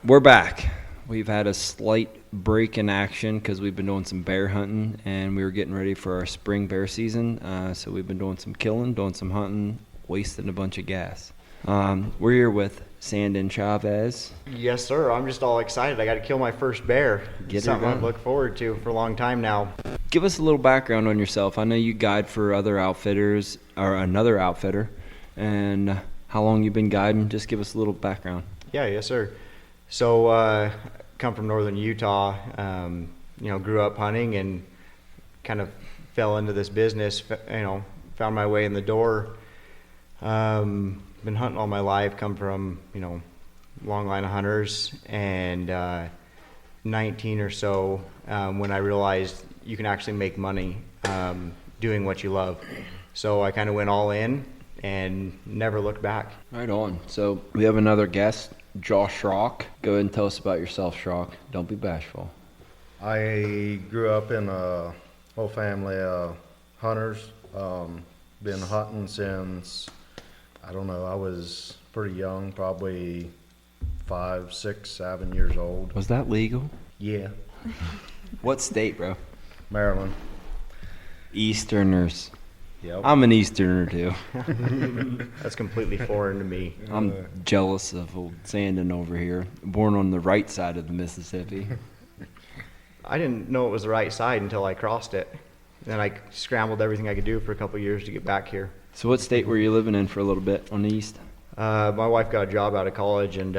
We're back. We've had a slight break in action because we've been doing some bear hunting, and we were getting ready for our spring bear season. So we've been doing some killing, doing some hunting, wasting a bunch of gas. We're here with Sandon Chavez. Yes, sir. I'm just all excited. I got to kill my first bear. Get Something it done. I've looked forward to for a long time now. Give us a little background on yourself. I know you guide for other outfitters, or another outfitter, and how long you've been guiding. Just give us a little background. Yeah, yes, sir. So, come from northern Utah. Grew up hunting and kind of fell into this business. Found my way in the door. Been hunting all my life. Come from long line of hunters, and 19 or so when I realized you can actually make money doing what you love. So I kind of went all in and never looked back. Right on. So we have another guest, Josh Schrock. Go ahead and tell us about yourself, Schrock. Don't be bashful. I grew up in a whole family of hunters. Been hunting since, I was pretty young, probably 5, 6, 7 years old. Was that legal? Yeah, What state, bro? Maryland. Easterners. Yep. I'm an Easterner, too. That's completely foreign to me. I'm jealous of old Sandon over here, born on the right side of the Mississippi. I didn't know it was the right side until I crossed it. Then I scrambled everything I could do for a couple of years to get back here. So what state were you living in for a little bit on the east? My wife got a job out of college and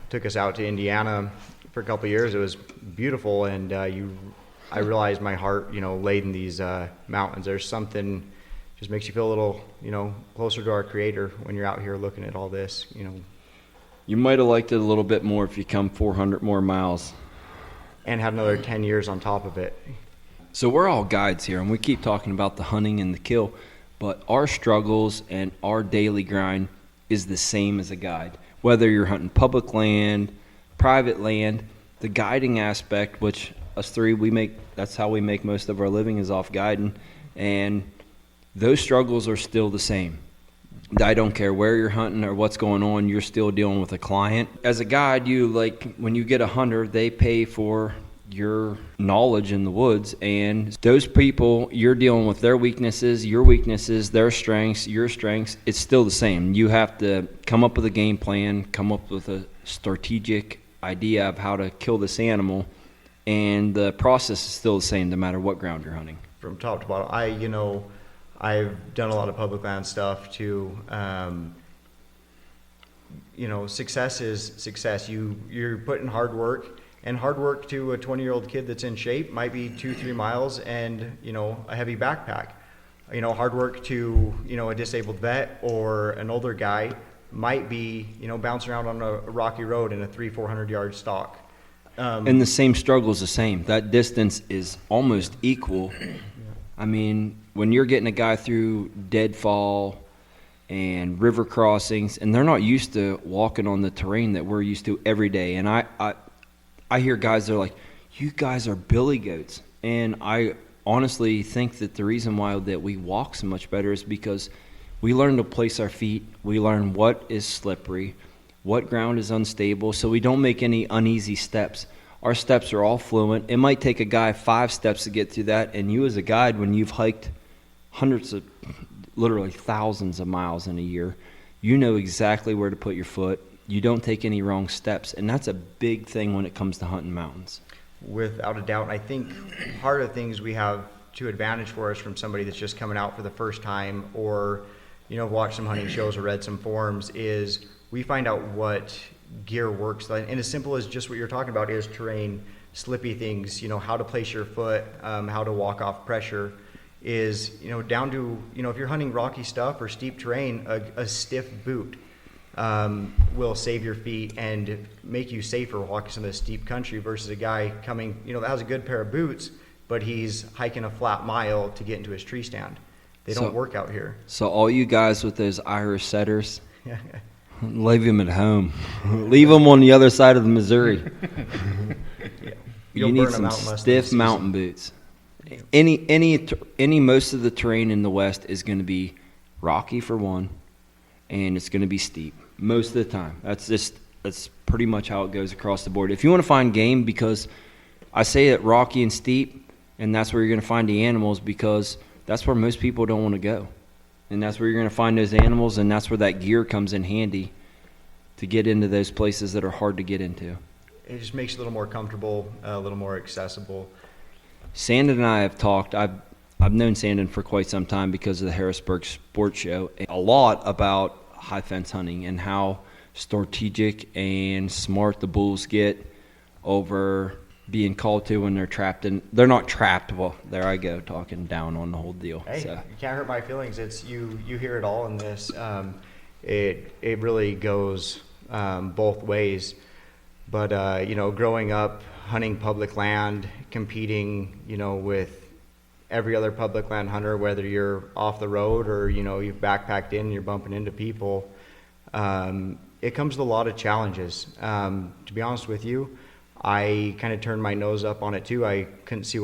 took us out to Indiana for a couple of years. It was beautiful, and I realized my heart, laid in these mountains. There's something just makes you feel a little, closer to our Creator when you're out here looking at all this. You might have liked it a little bit more if you come 400 more miles. And had another 10 years on top of it. So we're all guides here, and we keep talking about the hunting and the kill, but our struggles and our daily grind is the same as a guide. Whether you're hunting public land, private land, the guiding aspect, which us three, that's how we make most of our living, is off guiding, and those struggles are still the same. I don't care where you're hunting or what's going on, you're still dealing with a client. As a guide, when you get a hunter, they pay for your knowledge in the woods, and those people, you're dealing with their weaknesses, your weaknesses, their strengths, your strengths. It's still the same. You have to come up with a game plan, come up with a strategic idea of how to kill this animal, and the process is still the same no matter what ground you're hunting. From top to bottom, I've done a lot of public land stuff too. Success is success. You're putting hard work. And hard work to a 20-year-old kid that's in shape might be 2-3 miles and, a heavy backpack. Hard work to, a disabled vet or an older guy might be, bouncing around on a rocky road in a 300-400 yard stalk. And the same struggle is the same. That distance is almost equal. I mean, when you're getting a guy through deadfall and river crossings, and they're not used to walking on the terrain that we're used to every day. And I hear guys that are like, you guys are billy goats. And I honestly think that the reason why that we walk so much better is because we learn to place our feet. We learn what is slippery, what ground is unstable, so we don't make any uneasy steps. Our steps are all fluent. It might take a guy 5 steps to get through that, and you as a guide, when you've hiked hundreds of, literally thousands of miles in a year, you know exactly where to put your foot. You don't take any wrong steps, and that's a big thing when it comes to hunting mountains. Without a doubt. I think part of the things we have to advantage for us from somebody that's just coming out for the first time or, watched some hunting shows or read some forums is we find out what gear works. And as simple as just what you're talking about is terrain, slippy things, how to place your foot, how to walk off pressure is, down to, if you're hunting rocky stuff or steep terrain, a stiff boot will save your feet and make you safer walking some of the steep country versus a guy coming, that has a good pair of boots, but he's hiking a flat mile to get into his tree stand. They don't work out here. So all you guys with those Irish setters, leave them at home. Leave them on the other side of the Missouri. You need some stiff mountain boots. Most of the terrain in the West is going to be rocky for one, and it's going to be steep most of the time. That's just That's pretty much how it goes across the board. If you want to find game, because I say it rocky and steep, and that's where you're going to find the animals, because that's where most people don't want to go. And that's where you're going to find those animals, and that's where that gear comes in handy to get into those places that are hard to get into. It just makes it a little more comfortable, a little more accessible. Sandon and I have talked. I've known Sandon for quite some time because of the Harrisburg Sports Show. A lot about high fence hunting and how strategic and smart the bulls get over being called to when they're trapped. And they're not trapped. Well, there I go, talking down on the whole deal. Hey, so. you can't hurt my feelings. It's you hear it all in this. It really goes both ways. But, growing up, hunting public land, competing, with every other public land hunter, whether you're off the road or, you've backpacked in and you're bumping into people, it comes with a lot of challenges. To be honest with you, I kind of turned my nose up on it too. I couldn't see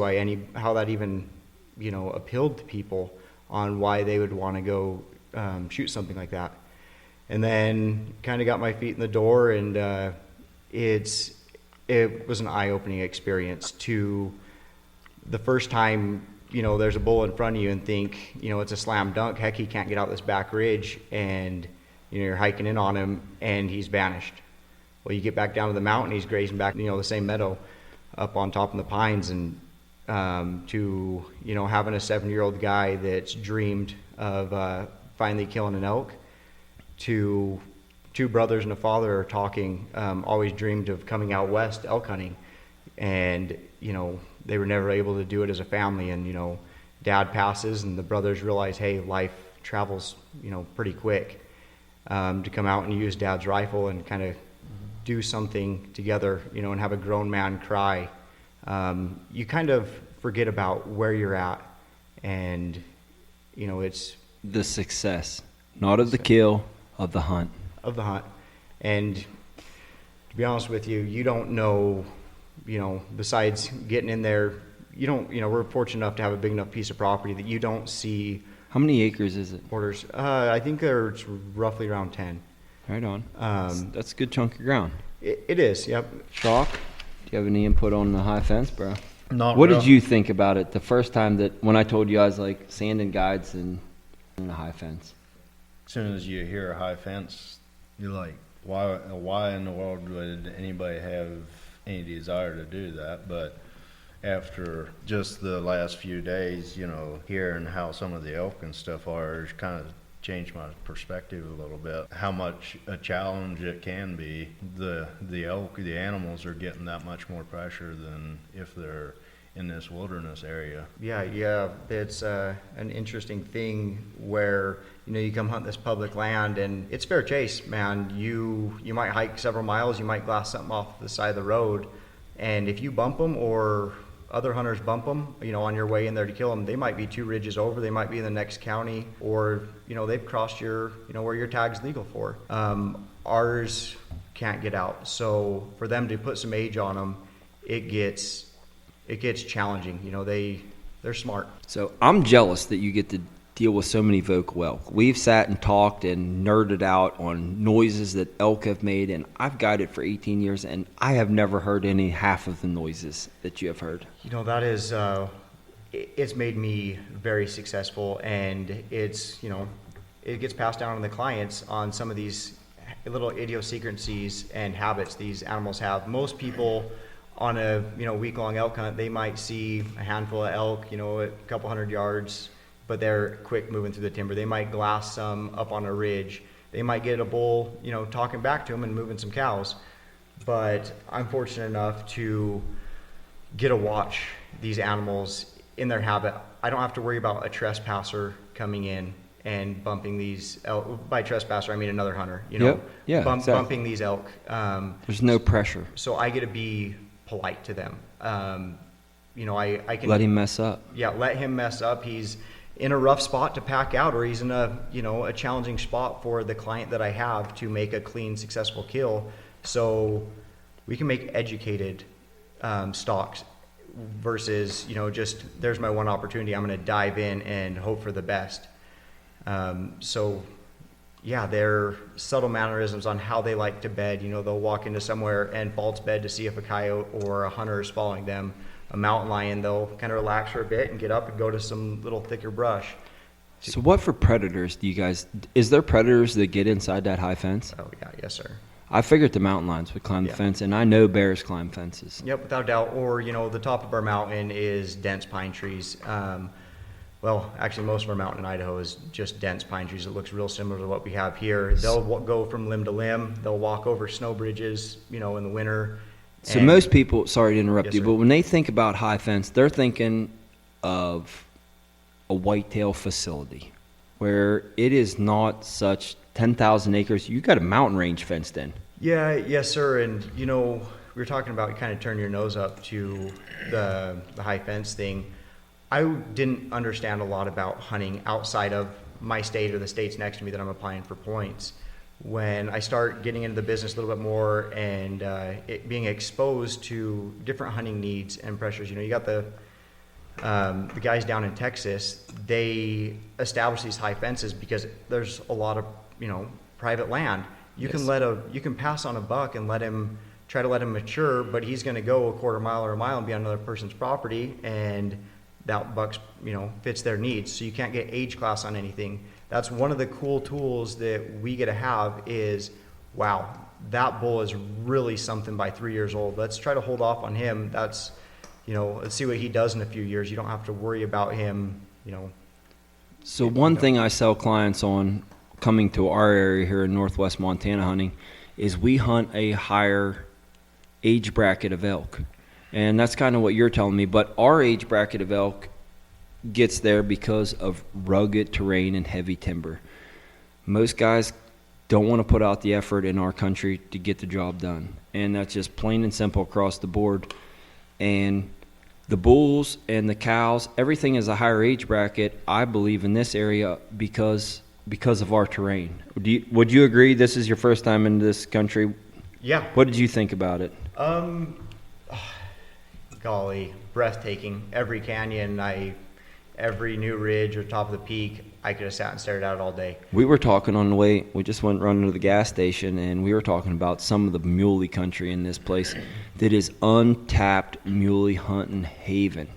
how that even, appealed to people on why they would want to go shoot something like that. And then kind of got my feet in the door, and it was an eye-opening experience to the first time, there's a bull in front of you and think, it's a slam dunk. Heck, he can't get out this back ridge, and, you're hiking in on him and he's vanished. Well, you get back down to the mountain, he's grazing back, the same meadow up on top of the pines, and to, having a 7-year-old guy that's dreamed of finally killing an elk, to two brothers and a father are talking, always dreamed of coming out west elk hunting, and they were never able to do it as a family. And dad passes and the brothers realize, hey, life travels pretty quick, to come out and use dad's rifle and kind of do something together, and have a grown man cry. You kind of forget about where you're at, and it's The success, not of the kill, of the hunt. And to be honest with you, you don't know, besides getting in there, we're fortunate enough to have a big enough piece of property that you don't see. How many acres is it? Orders. I think there's roughly around 10. Right on. That's a good chunk of ground. It is, yep. Schrock, do you have any input on the high fence, bro? Not What real. did you think about it the first time when I told you I was like Sandon guides and the high fence? As soon as you hear a high fence, you're like, why in the world would anybody have any desire to do that? But after just the last few days, hearing how some of the elk and stuff are, it's kind of changed my perspective a little bit. How much a challenge it can be. The elk, the animals are getting that much more pressure than if they're in this wilderness area. Yeah. It's an interesting thing where, you come hunt this public land and it's fair chase, man. You might hike several miles, you might glass something off the side of the road, and if you bump them or other hunters bump them, on your way in there to kill them, they might be 2 ridges over, they might be in the next county, or, they've crossed your, where your tag's legal for. Ours can't get out. So for them to put some age on them, it gets challenging. They're smart. So I'm jealous that you get to deal with so many vocal elk. We've sat and talked and nerded out on noises that elk have made, and I've guided for 18 years, and I have never heard any half of the noises that you have heard. That is, it's made me very successful, and it's, it gets passed down to the clients on some of these little idiosyncrasies and habits these animals have. Most people on a week-long elk hunt, they might see a handful of elk, a couple hundred yards, but they're quick moving through the timber. They might glass some up on a ridge. They might get a bull, talking back to them and moving some cows. But I'm fortunate enough to get to watch these animals in their habit. I don't have to worry about a trespasser coming in and bumping these elk. By trespasser, I mean another hunter, Exactly. bumping these elk. There's no pressure. So I get to be polite to them. I can Let him mess up. Yeah, let him mess up. He's in a rough spot to pack out, or he's in a challenging spot for the client that I have to make a clean, successful kill. So we can make educated stalks versus just there's my one opportunity. I'm going to dive in and hope for the best. So yeah, their subtle mannerisms on how they like to bed. You know, they'll walk into somewhere and false bed to see if a coyote or a hunter is following them. A mountain lion, they'll kind of relax for a bit and get up and go to some little thicker brush. So what for predators do you guys, is there predators that get inside that high fence? Oh, yeah, yes, sir. I figured the mountain lions would climb the Yeah. fence, and I know bears climb fences. Yep, without doubt. Or, you know, the top of our mountain is dense pine trees. Well, actually, most of our mountain in Idaho is just dense pine trees. It looks real similar to what we have here. They'll go from limb to limb. They'll walk over snow bridges, you know, in the winter. So And- most people, sorry to interrupt Yes, you, sir. but when they think about high fence, they're thinking of a whitetail facility where it is not such 10,000 acres. You got a mountain range fenced in. Yeah, yes, sir. And, you know, we were talking about kind of turn your nose up to the high fence thing. I didn't understand a lot about hunting outside of my state or the states next to me that I'm applying for points. When I start getting into the business a little bit more and it being exposed to different hunting needs and pressures, you know, you got the guys down in Texas, they establish these high fences because there's a lot of, you know, private land. You Yes. you can pass on a buck and try to let him mature, but he's going to go a quarter mile or a mile and be on another person's property, and that buck's, you know, fits their needs. So you can't get age class on anything. That's one of the cool tools that we get to have is, wow, that bull is really something by 3 years old. Let's try to hold off on him. That's, you know, let's see what he does in a few years. You don't have to worry about him, you know. So one thing I sell clients on coming to our area here in northwest Montana hunting is we hunt a higher age bracket of elk. And that's kind of what you're telling me. But our age bracket of elk gets there because of rugged terrain and heavy timber. Most guys don't want to put out the effort in our country to get the job done. And that's just plain and simple across the board. And the bulls and the cows, everything is a higher age bracket, I believe, in this area because of our terrain. Would you agree this is your first time in this country? Yeah. What did you think about it? Golly, breathtaking. Every canyon, every new ridge or top of the peak, I could have sat and stared at it all day. We were talking on the way, we just went running to the gas station, and we were talking about some of the muley country in this place that is untapped muley hunting haven.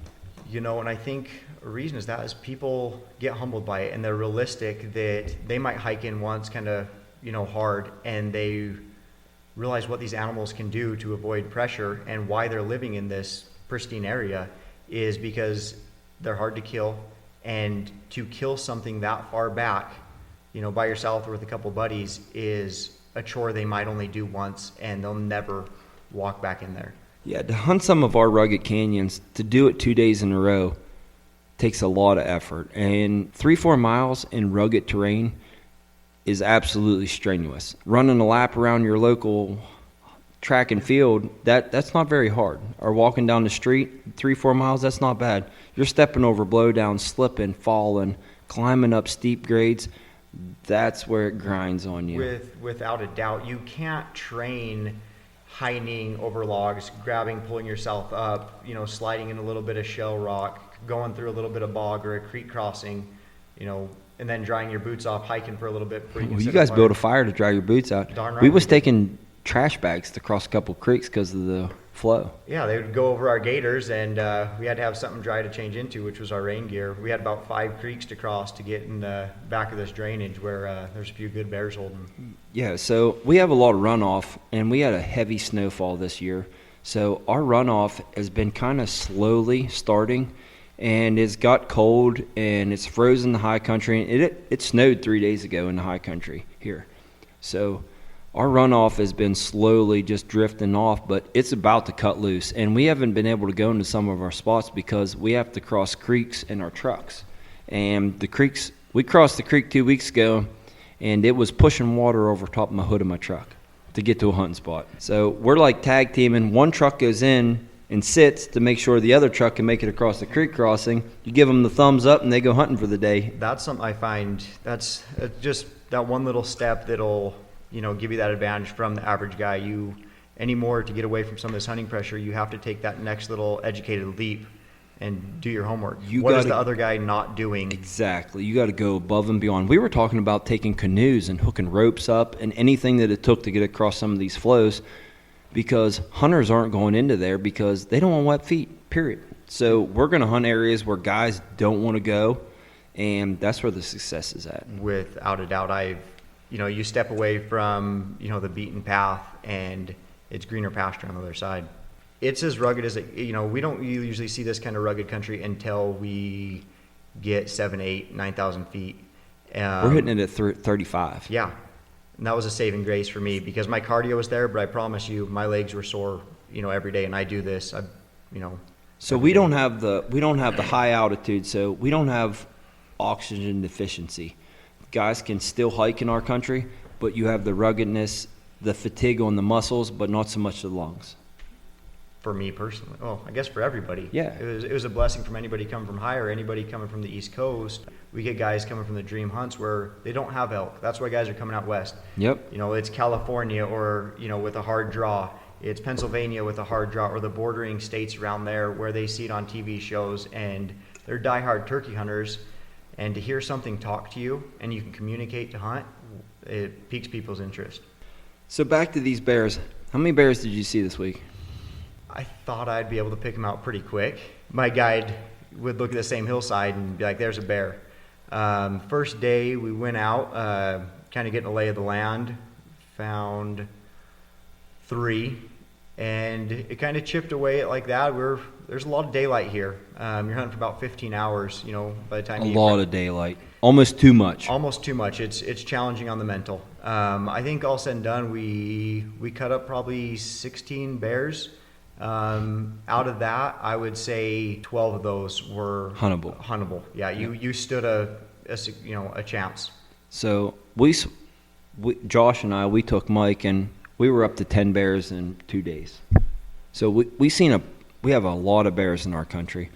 You know, and I think a reason is that is people get humbled by it, and they're realistic that they might hike in once kind of, you know, hard, and they realize what these animals can do to avoid pressure, and why they're living in this pristine area is because they're hard to kill, and to kill something that far back, you know, by yourself or with a couple buddies is a chore they might only do once, and they'll never walk back in there. Yeah, to hunt some of our rugged canyons, to do it 2 days in a row takes a lot of effort. And 3-4 miles in rugged terrain is absolutely strenuous. Running a lap around your local track and field, that's not very hard. Or walking down the street 3-4 miles, that's not bad. You're stepping over blowdown, slipping, falling, climbing up steep grades. That's where it grinds on you. Without a doubt, you can't train hiding over logs, grabbing, pulling yourself up, you know, sliding in a little bit of shell rock, going through a little bit of bog or a creek crossing, you know, and then drying your boots off, hiking for a little bit before you can Well, you set guys fire. built a fire to dry your boots out. Darn right We we was did. taking trash bags to cross a couple creeks because of the flow. Yeah, they would go over our gators, and we had to have something dry to change into, which was our rain gear. We had about 5 creeks to cross to get in the back of this drainage where there's a few good bears holding. Yeah, so we have a lot of runoff, and we had a heavy snowfall this year. So our runoff has been kind of slowly starting, and it's got cold, and it's frozen the high country. It snowed 3 days ago in the high country here. So our runoff has been slowly just drifting off, but it's about to cut loose. And we haven't been able to go into some of our spots because we have to cross creeks in our trucks. And the creeks, we crossed the creek 2 weeks ago, and it was pushing water over top of my hood of my truck to get to a hunting spot. So we're like tag teaming. One truck goes in and sits to make sure the other truck can make it across the creek crossing. You give them the thumbs up, and they go hunting for the day. That's something I find, that's just that one little step that'll, you know, give you that advantage from the average guy. Anymore to get away from some of this hunting pressure, you have to take that next little educated leap and do your homework. You What is gotta- the other guy not doing? Exactly. You got to go above and beyond. We were talking about taking canoes and hooking ropes up and anything that it took to get across some of these flows, because hunters aren't going into there because they don't want wet feet, period. So we're going to hunt areas where guys don't want to go, and that's where the success is at. Without a doubt, you step away from, the beaten path, and it's greener pasture on the other side. It's as rugged as we don't usually see this kind of rugged country until we get 7, 8, 9,000 feet. We're hitting it at 35. Yeah. And that was a saving grace for me because my cardio was there, but I promise you my legs were sore, every day. And I do this, So we don't have the high altitude, so we don't have oxygen deficiency. Guys can still hike in our country, but you have the ruggedness, the fatigue on the muscles, but not so much the lungs. For me personally, I guess for everybody. Yeah. It was a blessing from anybody coming from high or anybody coming from the East Coast. We get guys coming from the dream hunts where they don't have elk. That's why guys are coming out west. Yep. It's California or, with a hard draw. It's Pennsylvania with a hard draw, or the bordering states around there where they see it on TV shows, and they're diehard turkey hunters. And to hear something talk to you and you can communicate to hunt, it piques people's interest. So back to these bears. How many bears did you see this week? I thought I'd be able to pick them out pretty quick. My guide would look at the same hillside and be like, there's a bear. First day we went out, kind of getting a lay of the land, found 3, and it kind of chipped away at like that. There's a lot of daylight here. You're hunting for about 15 hours, by the time A you lot of daylight. Almost too much. Almost too much. It's challenging on the mental. I think all said and done, we cut up probably 16 bears. Out of that, I would say 12 of those were huntable. Yeah, you stood a chance. So we Josh and I, we took Mike and we were up to 10 bears in 2 days. So we have a lot of bears in our country,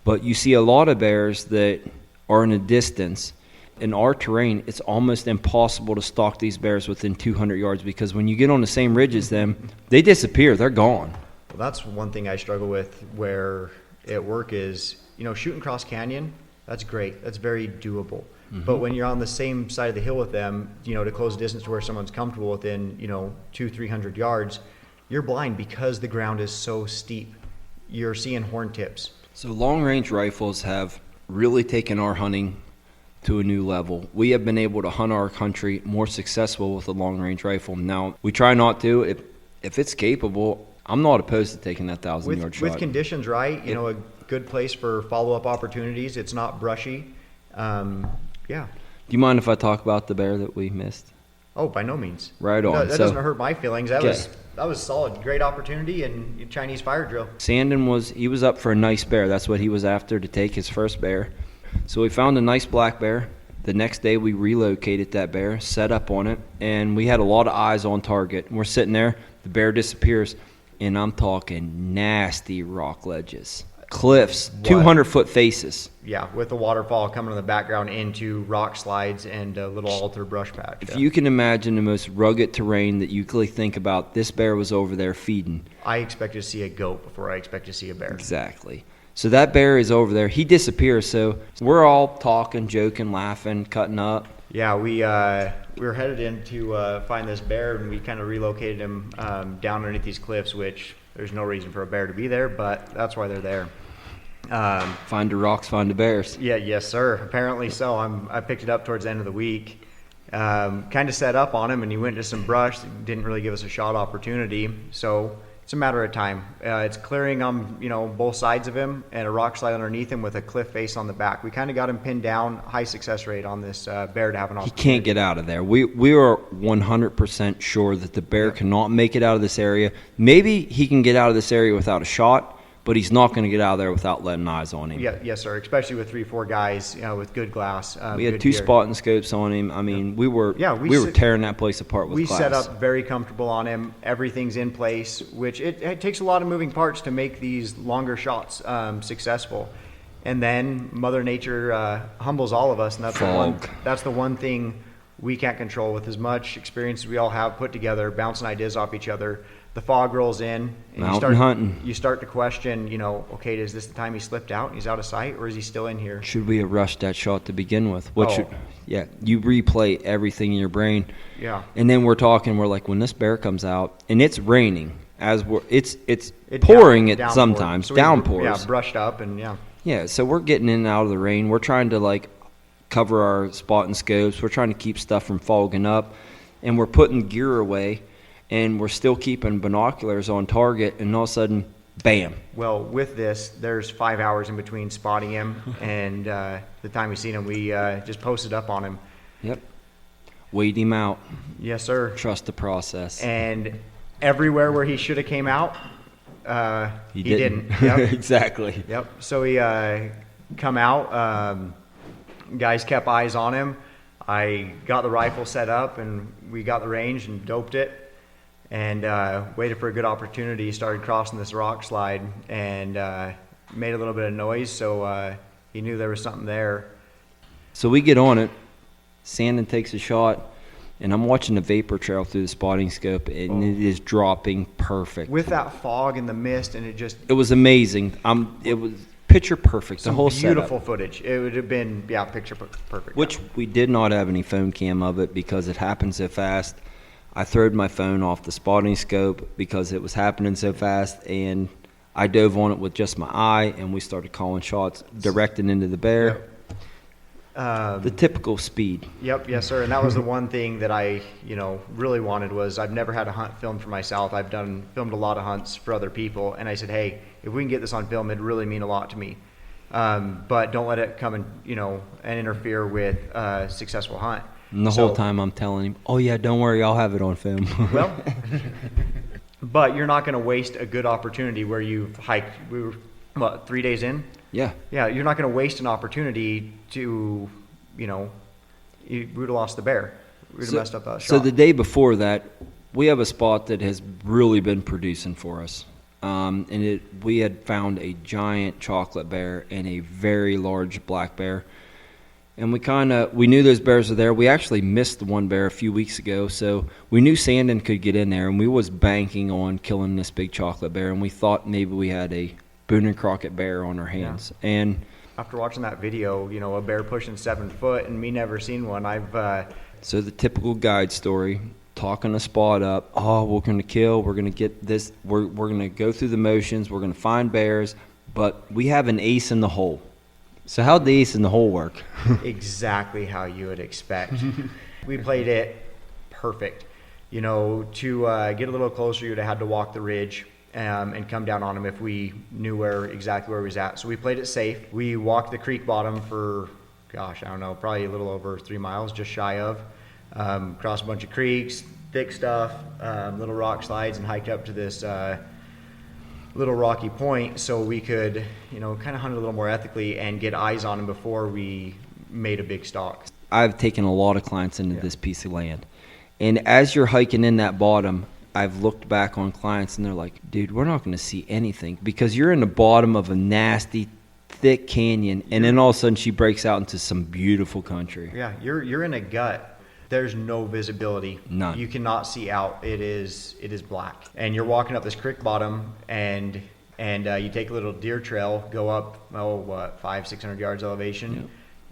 but you see a lot of bears that are in a distance. In our terrain, it's almost impossible to stalk these bears within 200 yards because when you get on the same ridge as them, they disappear. They're gone. Well, that's one thing I struggle with where at work is, shooting cross canyon, that's great. That's very doable. Mm-hmm. But when you're on the same side of the hill with them, to close distance to where someone's comfortable within, 200-300 yards, you're blind because the ground is so steep. You're seeing horn tips. So long-range rifles have really taken our hunting to a new level. We have been able to hunt our country more successful with a long-range rifle. Now, we try not to. If it's capable, I'm not opposed to taking that 1,000-yard shot. With conditions right, a good place for follow-up opportunities. It's not brushy. Yeah. Do you mind if I talk about the bear that we missed? Oh, by no means. Right on. No, that doesn't hurt my feelings. That was solid. Great opportunity and Chinese fire drill. Sandon was up for a nice bear. That's what he was after, to take his first bear. So we found a nice black bear. The next day we relocated that bear, set up on it, and we had a lot of eyes on target. We're sitting there, the bear disappears, and I'm talking nasty rock ledges. Cliffs, 200-foot faces. Yeah, with a waterfall coming in the background into rock slides and a little altar brush patch. If you can imagine the most rugged terrain that you could think about, this bear was over there feeding. I expected to see a goat before I expect to see a bear. Exactly. So that bear is over there. He disappears, so we're all talking, joking, laughing, cutting up. Yeah, we were headed in to find this bear, and we kind of relocated him down underneath these cliffs, which there's no reason for a bear to be there, but that's why they're there. Find the rocks, find the bears. Yeah, yes, sir. Apparently so. I picked it up towards the end of the week. Kind of set up on him, and he went to some brush. Didn't really give us a shot opportunity, so it's a matter of time. It's clearing on both sides of him and a rock slide underneath him with a cliff face on the back. We kind of got him pinned down. High success rate on this bear to have an opportunity. He can't get out of there. We are 100% sure that the bear cannot make it out of this area. Maybe he can get out of this area without a shot, but he's not going to get out of there without letting eyes on him. Yeah, yes, sir. Especially with 3-4 guys with good glass. We had 2 spotting scopes on him. I mean, we were tearing that place apart with glass. We set up very comfortable on him. Everything's in place, which it takes a lot of moving parts to make these longer shots successful. And then Mother Nature humbles all of us, and that's the one thing we can't control. With as much experience as we all have put together, bouncing ideas off each other, the fog rolls in, and Mountain hunting. you start to question, okay, is this the time he slipped out and he's out of sight, or is he still in here? Should we have rushed that shot to begin with? Oh. You replay everything in your brain. Yeah. And then we're like, when this bear comes out, and it's raining, it's pouring it downpour. sometimes, So downpours. Yeah, brushed up, and yeah. Yeah, so we're getting in and out of the rain. We're trying to, like, cover our spot and scopes. We're trying to keep stuff from fogging up, and we're putting gear away, and we're still keeping binoculars on target, and all of a sudden, bam. Well, with this, there's 5 hours in between spotting him and the time we seen him. We just posted up on him. Yep. Weighed him out. Yes, sir. Trust the process. And everywhere where he should have came out, he didn't. Yep. Exactly. Yep. So he come out. Guys kept eyes on him. I got the rifle set up, and we got the range and doped it, and waited for a good opportunity. He started crossing this rock slide and made a little bit of noise, so he knew there was something there. So we get on it. Sandon takes a shot, and I'm watching the vapor trail through the spotting scope, and it is dropping perfect. With that fog and the mist, and It was amazing. It was picture perfect. The some whole beautiful setup. footage. It would have been picture perfect. Which we did not have any phone cam of it because it happened so fast. I throwed my phone off the spotting scope because it was happening so fast, and I dove on it with just my eye, and we started calling shots directing into the bear. The typical speed. Yep, yes, sir. And that was the one thing that I, really wanted was I've never had a hunt filmed for myself. I've filmed a lot of hunts for other people, and I said, hey, if we can get this on film, it'd really mean a lot to me. But don't let it come and interfere with a successful hunt. And the whole time I'm telling him, oh yeah, don't worry, I'll have it on film. Well, but you're not going to waste a good opportunity where you've hiked. We were 3 days in. Yeah. Yeah, you're not going to waste an opportunity to, we would have lost the bear. We would have messed up that shot. So the day before that, we have a spot that has really been producing for us. We had found a giant chocolate bear and a very large black bear. And we knew those bears were there. We actually missed the one bear a few weeks ago, so we knew Sandon could get in there, and we was banking on killing this big chocolate bear, and we thought maybe we had a Boone and Crockett bear on our hands. Yeah. And after watching that video, a bear pushing 7 foot, and me never seen one. So the typical guide story, talking a spot up. Oh, we're going to kill. We're going to get this. We're going to go through the motions. We're going to find bears, but we have an ace in the hole. So how'd the ace in the hole work? Exactly how you would expect. We played it perfect. To get a little closer, you'd have had to walk the ridge and come down on him if we knew exactly where he was at. So we played it safe. We walked the creek bottom for, probably a little over 3 miles, just shy of. Crossed a bunch of creeks, thick stuff, little rock slides, and hiked up to this little rocky point so we could, kind of hunt a little more ethically and get eyes on him before we made a big stalk. I've taken a lot of clients into this piece of land. And as you're hiking in that bottom, I've looked back on clients and they're like, dude, we're not going to see anything because you're in the bottom of a nasty, thick canyon. And then all of a sudden she breaks out into some beautiful country. Yeah, you're in a gut. There's no visibility. None. You cannot see out. It is black. And you're walking up this creek bottom, and you take a little deer trail, go up 500-600 yards elevation, Yep.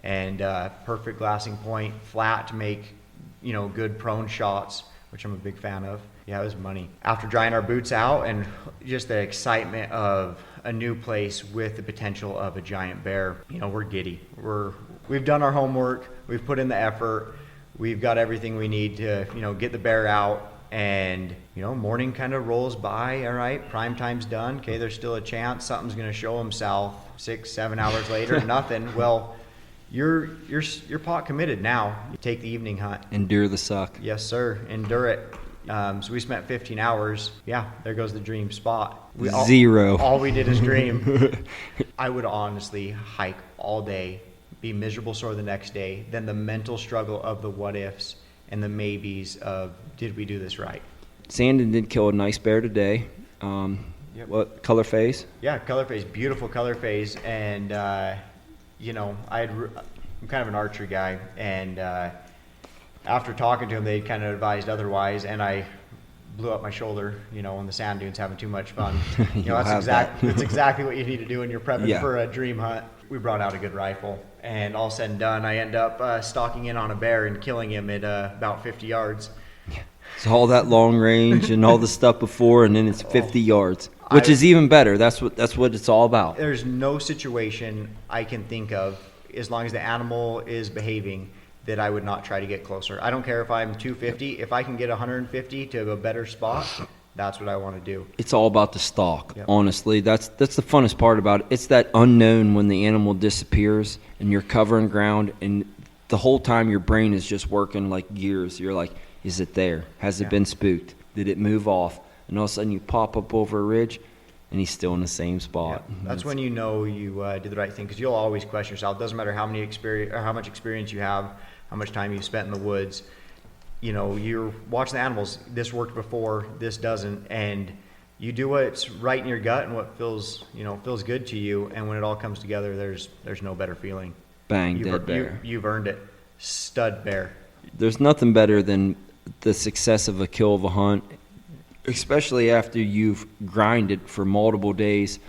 And perfect glassing point, flat to make good prone shots, which I'm a big fan of. Yeah, it was money. After drying our boots out and just the excitement of a new place with the potential of a giant bear, we're giddy. We've done our homework. We've put in the effort. We've got everything we need to, get the bear out, and, morning kind of rolls by. All right, prime time's done. Okay, there's still a chance something's going to show himself 6-7 hours later. Nothing. Well, you're pot committed now. You take the evening hunt. Endure the suck. Yes, sir. Endure it. So we spent 15 hours. Yeah, there goes the dream spot. Zero. All we did is dream. I would honestly hike all day, be miserable sore the next day, then the mental struggle of the what ifs and the maybes of did we do this right. Sandon did kill a nice bear today. Yep. What color phase? Yeah, color phase, beautiful color phase, and I'm kind of an archery guy, and after talking to him, they kind of advised otherwise, and I blew up my shoulder, on the sand dunes having too much fun. You'll That's have that's exactly what you need to do when you're prepping Yeah. for a dream hunt. We brought out a good rifle, and all said and done, I end up stalking in on a bear and killing him at about 50 yards. It's all that long range and all the stuff before, and then it's 50 yards, which is even better. That's what it's all about. There's no situation I can think of, as long as the animal is behaving, that I would not try to get closer. I don't care if I'm 250. If I can get 150 to a better spot, that's what I want to do. It's all about the stalk. Yep. Honestly, that's the funnest part about it. It's that unknown when the animal disappears and you're covering ground, and the whole time your brain is just working like gears. You're like, is it there? Has it been spooked? Did it move off? And all of a sudden you pop up over a ridge and he's still in the same spot. Yeah, that's when you know you did the right thing, because you'll always question yourself. It doesn't matter how much experience you have, how much time you've spent in the woods. You're watching the animals. This worked before, this doesn't, and you do what's right in your gut and what feels good to you. And when it all comes together, there's no better feeling. Bang, dead bear. You've earned it, stud bear. There's nothing better than the success of a kill of a hunt, especially after you've grinded for multiple days,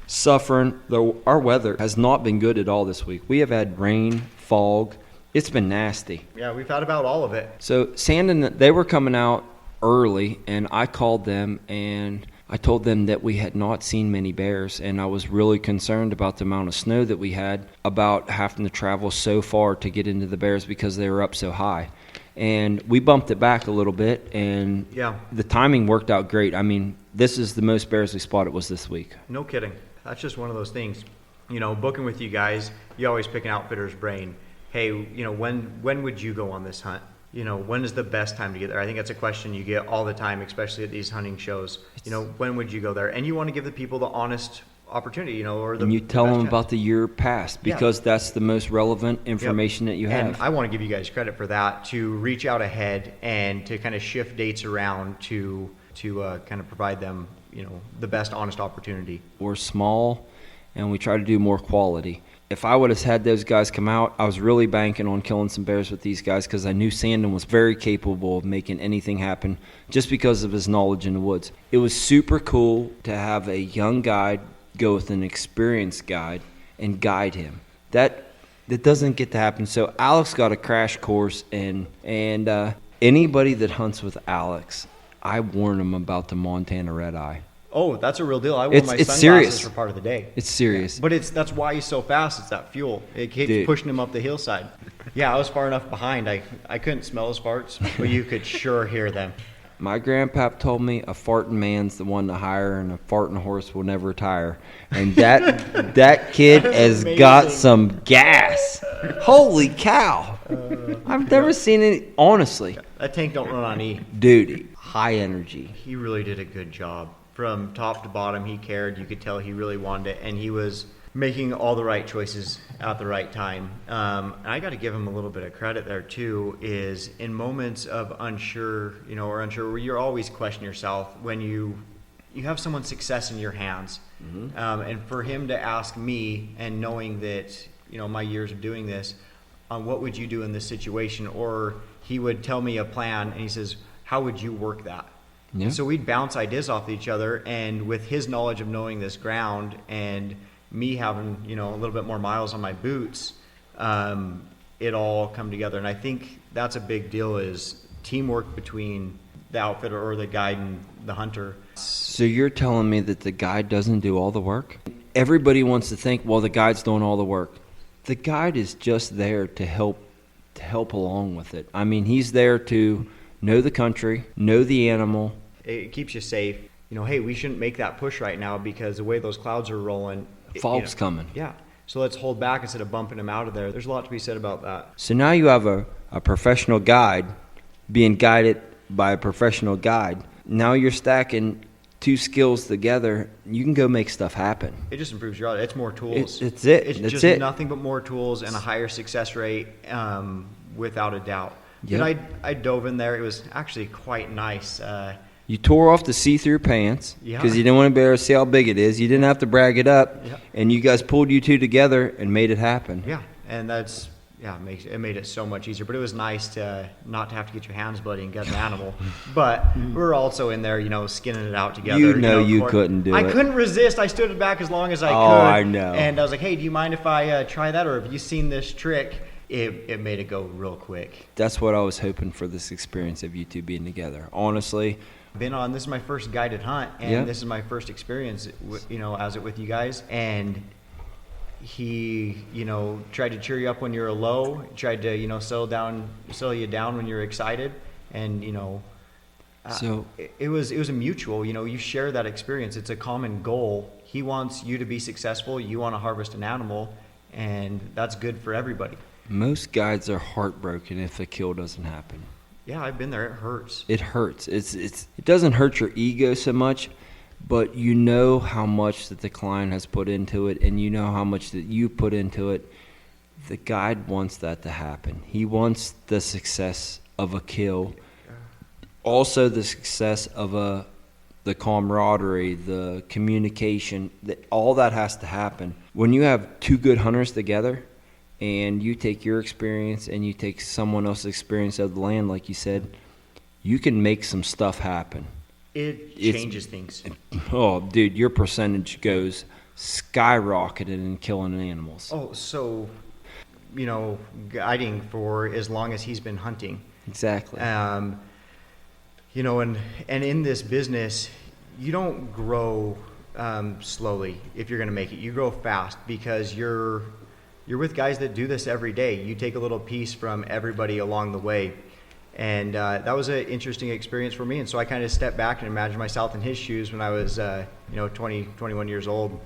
suffering. Our weather has not been good at all this week. We have had rain, fog. It's been nasty. Yeah, we've had about all of it. So Sandon, they were coming out early, and I called them and I told them that we had not seen many bears, and I was really concerned about the amount of snow that we had, about having to travel so far to get into the bears because they were up so high. And we bumped it back a little bit, and the timing worked out great. I mean, this is the most bears we spotted was this week. No kidding. That's just one of those things. Booking with you guys, you always pick an outfitter's brain. Hey, when would you go on this hunt? When is the best time to get there? I think that's a question you get all the time, especially at these hunting shows. When would you go there? And you want to give the people the honest opportunity, and you tell them about the year past, because that's the most relevant information that you have. And I want to give you guys credit for that, to reach out ahead and to kind of shift dates around to kind of provide them, the best honest opportunity. We're small, and we try to do more quality. If I would have had those guys come out, I was really banking on killing some bears with these guys, because I knew Sandon was very capable of making anything happen just because of his knowledge in the woods. It was super cool to have a young guide go with an experienced guide and guide him. That doesn't get to happen. So Alex got a crash course, and anybody that hunts with Alex, I warn them about the Montana red eye. Oh, that's a real deal. I wore my sunglasses serious. for part of the day. It's serious. But that's why he's so fast. It's that fuel. It keeps pushing him up the hillside. Yeah, I was far enough behind. I couldn't smell his farts, but you could sure hear them. My grandpap told me a farting man's the one to hire, and a farting horse will never tire. And that kid has got some gas. Holy cow. I've never seen it, honestly. That tank don't run on E. Dude, high energy. He really did a good job. From top to bottom, he cared. You could tell he really wanted it, and he was making all the right choices at the right time. And I got to give him a little bit of credit there too, is in moments of unsure, where you're always questioning yourself when you have someone's success in your hands. Mm-hmm. And for him to ask me, and knowing that, my years of doing this, what would you do in this situation? Or he would tell me a plan, and he says, how would you work that? Yeah. So we'd bounce ideas off each other, and with his knowledge of knowing this ground and me having, a little bit more miles on my boots, it all come together. And I think that's a big deal, is teamwork between the outfitter or the guide and the hunter. So you're telling me that the guide doesn't do all the work? Everybody wants to think, well, the guide's doing all the work. The guide is just there to help along with it. I mean, he's there to know the country, know the animal. It keeps you safe. Hey, we shouldn't make that push right now because the way those clouds are rolling. Fog's coming. Yeah. So let's hold back instead of bumping them out of there. There's a lot to be said about that. So now you have a professional guide being guided by a professional guide. Now you're stacking two skills together. You can go make stuff happen. It just improves your odds. It's more tools. It's it. It's That's just it. Nothing but more tools and a higher success rate, without a doubt. Yep. And I dove in there. It was actually quite nice. You tore off the see-through pants because you didn't want to be able to see how big it is. You didn't have to brag it up, and you guys pulled you two together and made it happen. Yeah, and that's Yeah, it made it so much easier. But it was nice to not to have to get your hands bloody and gut an animal. But we were also in there, skinning it out together. You couldn't do it. I couldn't resist. I stood it back as long as I could. I know. And I was like, hey, do you mind if I try that? Or have you seen this trick? It made it go real quick. That's what I was hoping for this experience of you two being together. Honestly. This is my first guided hunt, and this is my first experience, as it with you guys. And he, tried to cheer you up when you were low, tried to, settle you down when you're excited. And, it was a mutual, you share that experience. It's a common goal. He wants you to be successful. You want to harvest an animal, and that's good for everybody. Most guides are heartbroken if a kill doesn't happen. Yeah, I've been there. It hurts. It hurts. It doesn't hurt your ego so much, but you know how much that the client has put into it, and you know how much that you put into it. The guide wants that to happen. He wants the success of a kill, also the success of the camaraderie, the communication. All that has to happen. When you have two good hunters together, and you take your experience and you take someone else's experience of the land, like you said, you can make some stuff happen. It changes things. Oh, dude, your percentage goes skyrocketed in killing animals. Oh, so, guiding for as long as he's been hunting. Exactly. And in this business, you don't grow slowly if you're going to make it. You grow fast because you're with guys that do this every day. You take a little piece from everybody along the way. And that was an interesting experience for me. And so I kind of stepped back and imagined myself in his shoes when I was, 20, 21 years old.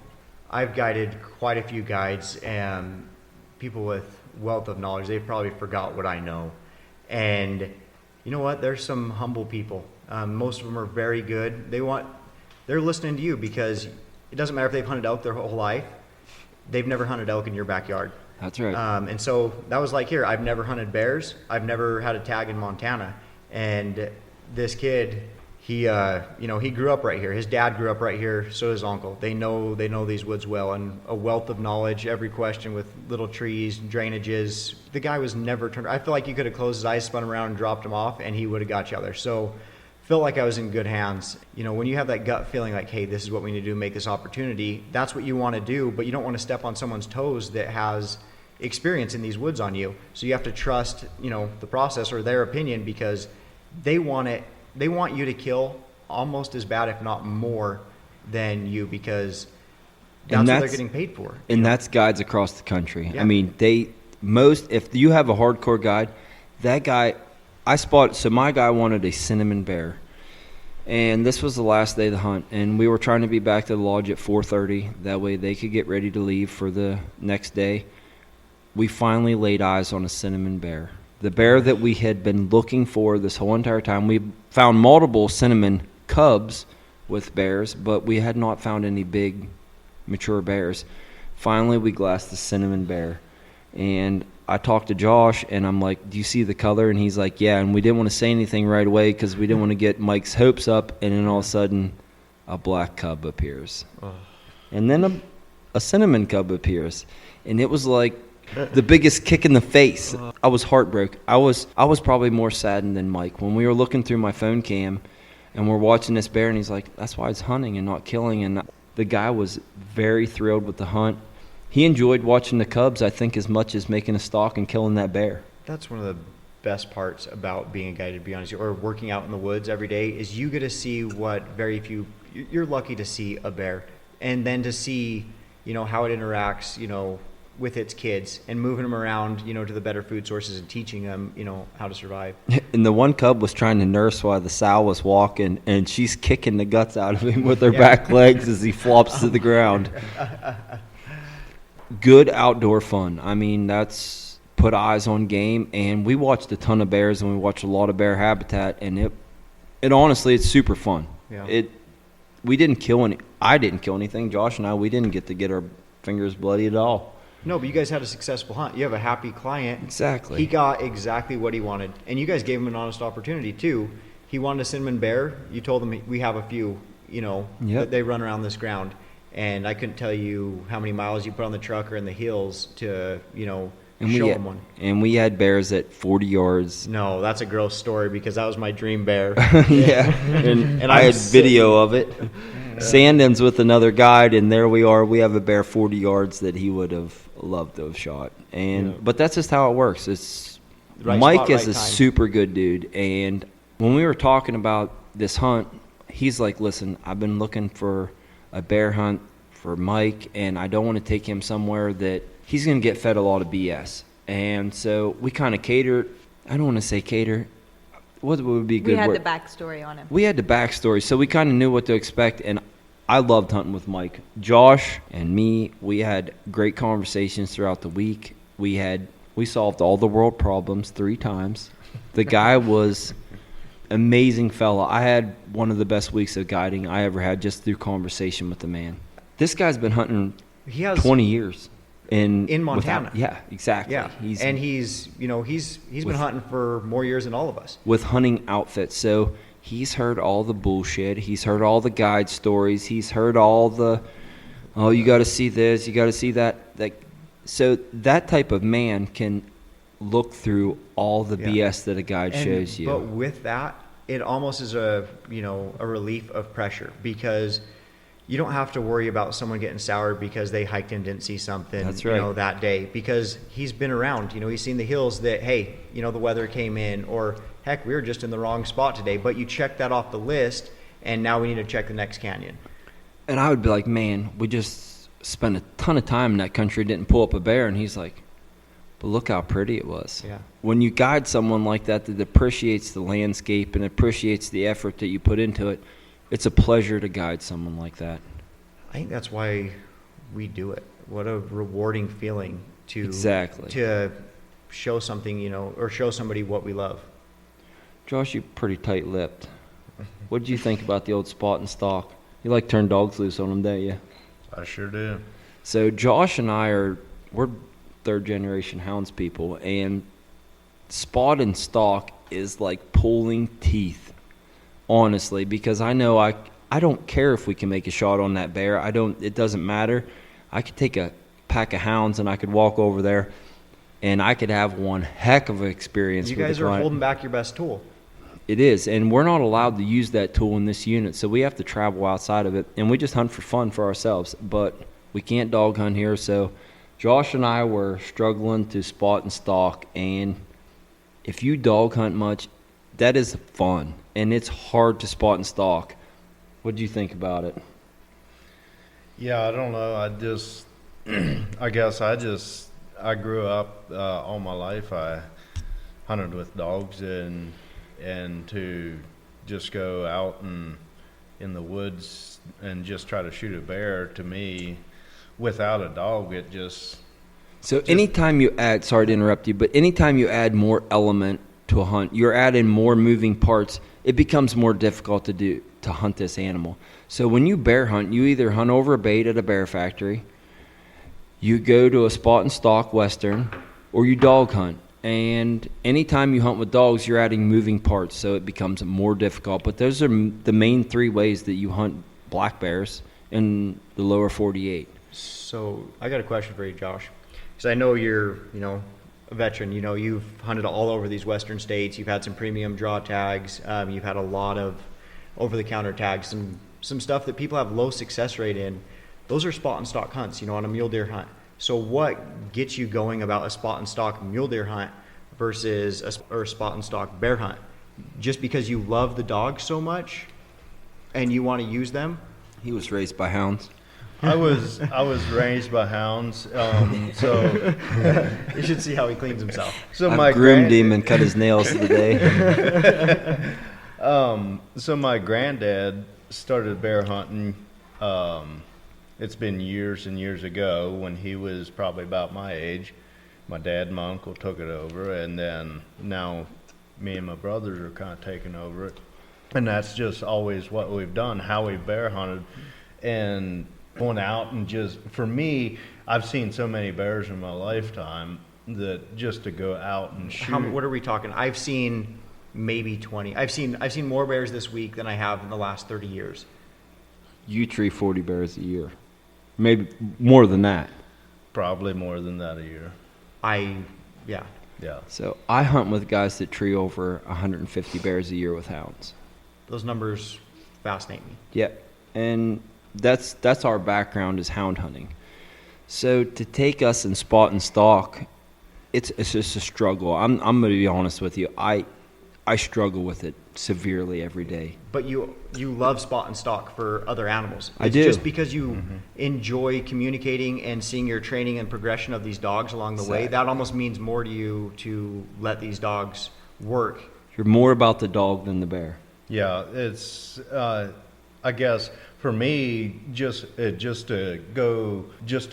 I've guided quite a few guides and people with wealth of knowledge. They probably forgot what I know. And you know what? There's some humble people. Most of them are very good. They're listening to you because it doesn't matter if they've hunted elk their whole life. They've never hunted elk in your backyard. That's right. And so that was like here. I've never hunted bears. I've never had a tag in Montana. And this kid, he grew up right here. His dad grew up right here. So does uncle. They know these woods well, and a wealth of knowledge. Every question with little trees, drainages. The guy was never turned. I feel like you could have closed his eyes, spun him around, and dropped him off, and he would have got you out there. So felt like I was in good hands. When you have that gut feeling like, hey, this is what we need to do to make this opportunity, that's what you want to do, but you don't want to step on someone's toes that has experience in these woods on you. So you have to trust, the process or their opinion, because they want you to kill almost as bad, if not more, than you, because that's what they're getting paid for. And that's guides across the country. Yeah. I mean, if you have a hardcore guide, that guy, my guy wanted a cinnamon bear. And this was the last day of the hunt, and we were trying to be back to the lodge at 4:30. That way they could get ready to leave for the next day. We finally laid eyes on a cinnamon bear. The bear that we had been looking for this whole entire time. We found multiple cinnamon cubs with bears, but we had not found any big, mature bears. Finally, we glassed the cinnamon bear. And I talked to Josh, and I'm like, do you see the color? And he's like, yeah. And we didn't want to say anything right away because we didn't want to get Mike's hopes up. And then all of a sudden, a black cub appears. Oh. And then a cinnamon cub appears. And it was like the biggest kick in the face. I was heartbroken. I was probably more saddened than Mike. When we were looking through my phone cam, and we're watching this bear, and he's like, that's why it's hunting and not killing. And the guy was very thrilled with the hunt. He enjoyed watching the cubs, I think, as much as making a stalk and killing that bear. That's one of the best parts about being a guide, to be honest, or working out in the woods every day, is you get to see what very few, you're lucky to see a bear. And then to see, how it interacts, with its kids, and moving them around, to the better food sources and teaching them, how to survive. And the one cub was trying to nurse while the sow was walking, and she's kicking the guts out of him with her back legs as he flops to the ground. Good outdoor fun. I mean, that's put eyes on game, and we watched a ton of bears, and we watched a lot of bear habitat, and it honestly, it's super fun. Yeah. We didn't kill any. I didn't kill anything. Josh and I, we didn't get our fingers bloody at all. No, but you guys had a successful hunt. You have a happy client. Exactly. He got exactly what he wanted, and you guys gave him an honest opportunity too. He wanted a cinnamon bear. You told him we have a few, that they run around this ground. And I couldn't tell you how many miles you put on the truck or in the hills to And Show we them one. and we had bears at 40 yards. No, that's a gross story because that was my dream bear. Yeah, and I I'm had video of it. Sandon's with another guide, and there we are. We have a bear 40 yards that he would have loved to have shot. But that's just how it works. It's Right Mike spot, is right a time. super good dude, and when we were talking about this hunt, he's like, "Listen, I've been looking for a bear hunt for Mike, and I don't want to take him somewhere that he's going to get fed a lot of BS." And so we kind of catered. I don't want to say cater. What would be a good We had word? the backstory on him. We had the backstory, so we kind of knew what to expect, and I loved hunting with Mike. Josh and me, we had great conversations throughout the week. We solved all the world problems 3 times. The guy was amazing fella. I had one of the best weeks of guiding I ever had just through conversation with the man. This guy's been hunting He has 20 years in Montana. yeah, exactly. Yeah, he's been hunting for more years than all of us. With hunting outfits. So he's heard all the bullshit. He's heard all the guide stories. He's heard all the, oh, you got to see this, you got to see that. So that type of man can look through all the Yeah. BS that a guide shows you. But with that, it almost is a relief of pressure because you don't have to worry about someone getting soured because they hiked and didn't see something That's right. That day because he's been around. He's seen the hills that, hey, the weather came in, or heck, we were just in the wrong spot today, but you check that off the list and now we need to check the next canyon. And I would be like, man, we just spent a ton of time in that country, didn't pull up a bear. And he's like, but look how pretty it was. Yeah. When you guide someone like that appreciates the landscape and appreciates the effort that you put into it, it's a pleasure to guide someone like that. I think that's why we do it. What a rewarding feeling to show something, or show somebody what we love. Josh, you're pretty tight-lipped. What did you think about the old spot and stalk? You like turn dogs loose on them, don't you? I sure do. So Josh and we're third-generation hounds people, and spot and stalk is like pulling teeth, honestly, because I know I don't care if we can make a shot on that bear. It doesn't matter. I could take a pack of hounds and I could walk over there and I could have one heck of an experience. You with guys the are client. holding back your best tool. It is, and we're not allowed to use that tool in this unit, so we have to travel outside of it, and we just hunt for fun for ourselves, but we can't dog hunt here, so Josh and I were struggling to spot and stalk, and if you dog hunt much, that is fun, and it's hard to spot and stalk. What do you think about it? Yeah, I don't know. I guess I grew up all my life. I hunted with dogs and to just go out in the woods and just try to shoot a bear, to me, without a dog, it just... So anytime you add, sorry to interrupt you, but anytime you add more element to a hunt, you're adding more moving parts, it becomes more difficult to hunt this animal. So when you bear hunt, you either hunt over a bait at a bear factory, you go to a spot and stalk western, or you dog hunt. And anytime you hunt with dogs, you're adding moving parts, so it becomes more difficult. But those are the main 3 ways that you hunt black bears in the lower 48. So I got a question for you, Josh, because I know you're, a veteran. You've hunted all over these western states. You've had some premium draw tags. You've had a lot of over-the-counter tags, some stuff that people have low success rate in. Those are spot and stalk hunts, on a mule deer hunt. So what gets you going about a spot and stalk mule deer hunt versus a spot and stalk bear hunt? Just because you love the dogs so much and you want to use them? He was raised by hounds. I was raised by hounds, so You should see how he cleans himself. I groomed him and cut his nails today. So my granddad started bear hunting. It's been years and years ago when he was probably about my age. My dad and my uncle took it over, and then now me and my brothers are kind of taking over it. And that's just always what we've done, how we've bear hunted. And going out and just, for me, I've seen so many bears in my lifetime that just to go out and shoot. What are we talking? I've seen maybe 20. I've seen more bears this week than I have in the last 30 years. You tree 40 bears a year. Maybe more than that. Probably more than that a year. Yeah. Yeah. So I hunt with guys that tree over 150 bears a year with hounds. Those numbers fascinate me. Yeah, and that's our background is hound hunting. So to take us and spot and stalk, it's just a struggle. I'm going to be honest with you. I struggle with it severely every day. But you love spot and stalk for other animals. I It's do. just because you enjoy communicating and seeing your training and progression of these dogs along the way. Exactly. That almost means more to you to let these dogs work. You're more about the dog than the bear. Yeah, it's I guess for me just to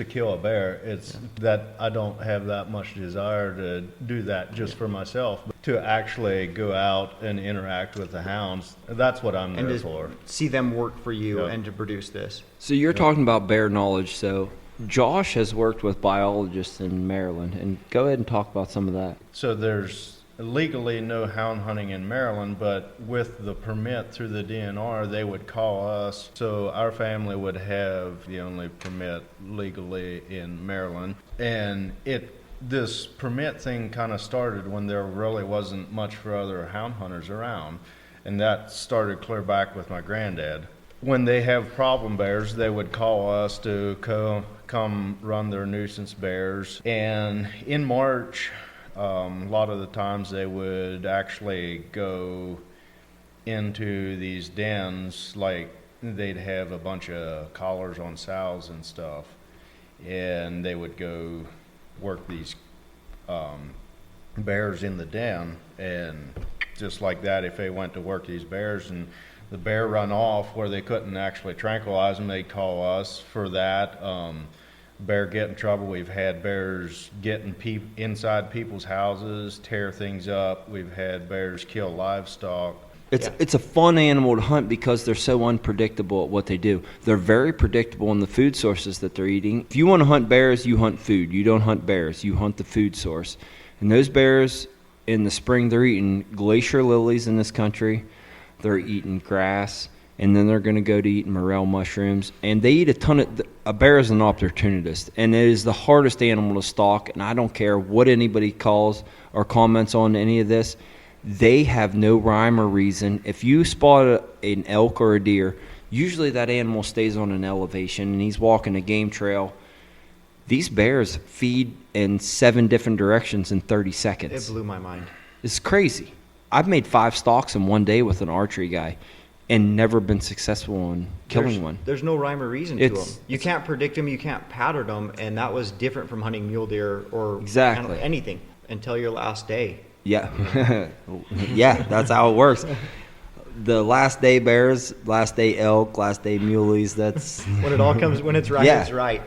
kill a bear. It's that I don't have that much desire to do that just for myself, but to actually go out and interact with the hounds. That's what I'm And there to for. see them work for you Yeah. and to produce this. So you're talking about bear knowledge. So Josh has worked with biologists in Maryland, and go ahead and talk about some of that. So there's legally no hound hunting in Maryland, but with the permit through the DNR, they would call us. So our family would have the only permit legally in Maryland. And this permit thing kind of started when there really wasn't much for other hound hunters around. And that started clear back with my granddad. When they have problem bears, they would call us to come run their nuisance bears. And in March, a lot of the times they would actually go into these dens, like they'd have a bunch of collars on sows and stuff, and they would go work these bears in the den. And just like that, if they went to work these bears and the bear run off where they couldn't actually tranquilize them, they'd call us for that. Bear get in trouble. We've had bears get inside people's houses, tear things up. We've had bears kill livestock. It's a fun animal to hunt because they're so unpredictable at what they do. They're very predictable in the food sources that they're eating. If you want to hunt bears, you hunt food. You don't hunt bears. You hunt the food source. And those bears, in the spring, they're eating glacier lilies in this country. They're eating grass. And then they're going to go to eat morel mushrooms. And they eat a ton of... A bear is an opportunist. And it is the hardest animal to stalk. And I don't care what anybody calls or comments on any of this. They have no rhyme or reason. If you spot an elk or a deer, usually that animal stays on an elevation and he's walking a game trail. These bears feed in 7 different directions in 30 seconds. It blew my mind. It's crazy. I've made 5 stalks in one day with an archery guy and never been successful on killing one. There's no rhyme or reason to them. You can't predict them, you can't pattern them, and that was different from hunting mule deer or Exactly. anything until your last day. Yeah. Yeah, that's how it works. The last day bears, last day elk, last day muleys, that's... When it all comes, when it's right, Yeah. it's right.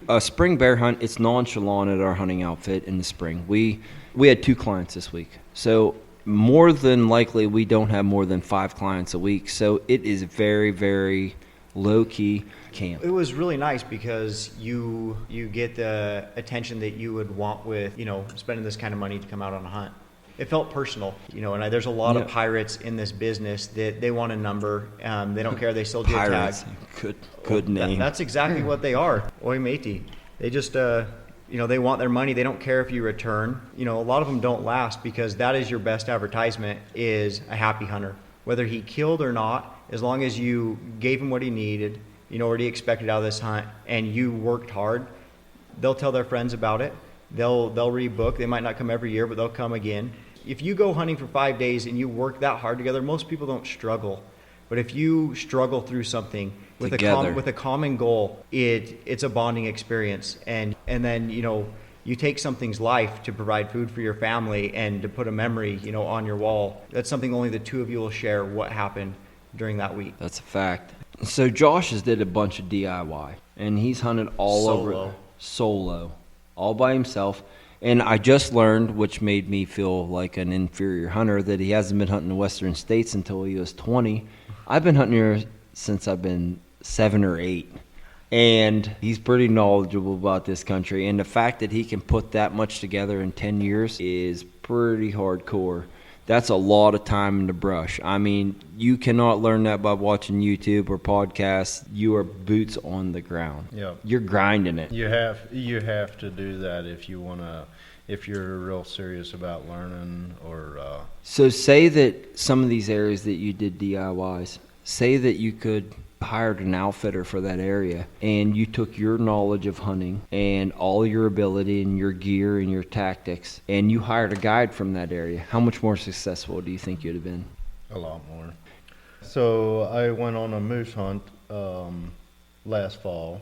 A spring bear hunt, it's nonchalant at our hunting outfit in the spring. We had 2 clients this week. So more than likely, we don't have more than 5 clients a week. So it is very, very low-key camp. It was really nice because you get the attention that you would want with, spending this kind of money to come out on a hunt. It felt personal, and there's a lot of pirates in this business that they want a number. They don't care. They still do a tag. Pirates. Good name. That's exactly what they are. Oi matey. They just, they want their money. They don't care if you return. A lot of them don't last because that is your best advertisement is a happy hunter. Whether he killed or not, as long as you gave him what he needed, what he expected out of this hunt, and you worked hard, they'll tell their friends about it. They'll rebook. They might not come every year, but they'll come again. If you go hunting for 5 days and you work that hard together, most people don't struggle. But if you struggle through something with a common goal, it's a bonding experience. And then you take something's life to provide food for your family and to put a memory on your wall. That's something only the 2 of you will share what happened during that week. That's a fact. So Josh has did a bunch of DIY, and he's hunted all over solo, all by himself. And I just learned, which made me feel like an inferior hunter, that he hasn't been hunting the western states until he was 20. I've been hunting here since I've been 7 or 8. And he's pretty knowledgeable about this country. And the fact that he can put that much together in 10 years is pretty hardcore. That's a lot of time in the brush. I mean, you cannot learn that by watching YouTube or podcasts. You are boots on the ground. Yeah. You're grinding it. You have to do that if you're real serious about learning or. So say that some of these areas that you did DIYs, say that you could hired an outfitter for that area and you took your knowledge of hunting and all your ability and your gear and your tactics and you hired a guide from that area, how much more successful do you think you'd have been? A lot more. So I went on a moose hunt last fall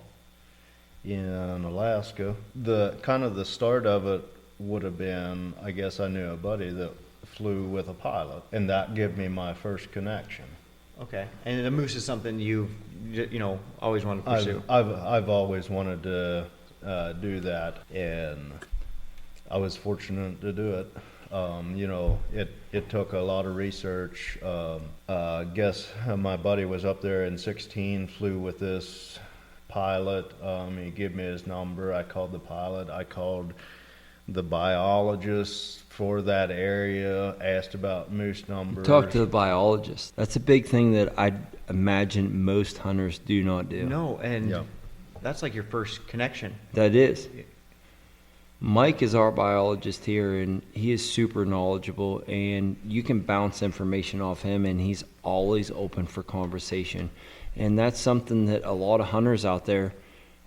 in Alaska. The start of it would have been, I guess I knew a buddy that flew with a pilot, and that gave me my first connection. Okay. And the moose is something you always wanted to pursue. I've always wanted to do that, and I was fortunate to do it. It took a lot of research. Guess my buddy was up there in 16, flew with this pilot. He gave me his number. I called the pilot. I called the biologist for that area, asked about moose numbers. Talk to the biologist. That's a big thing that I imagine most hunters do not do. No, and that's like your first connection. That is. Mike is our biologist here, and he is super knowledgeable, and you can bounce information off him, and he's always open for conversation. And that's something that a lot of hunters out there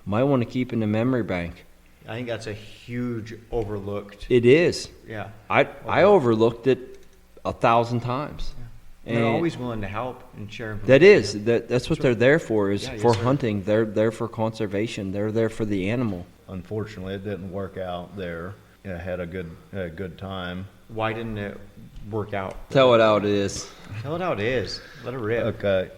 might want to keep in the memory bank. I think that's a huge overlooked. It is. Yeah. I overlooked it 1,000 times. Yeah. They're always willing to help and share information. That is. That's what they're there for, is yes, for sir. hunting. They're there for conservation. They're there for the animal. Unfortunately, it didn't work out there. I had a good time. Why didn't it work out? Tell it how it is. Tell it how it is. Let it rip. Okay.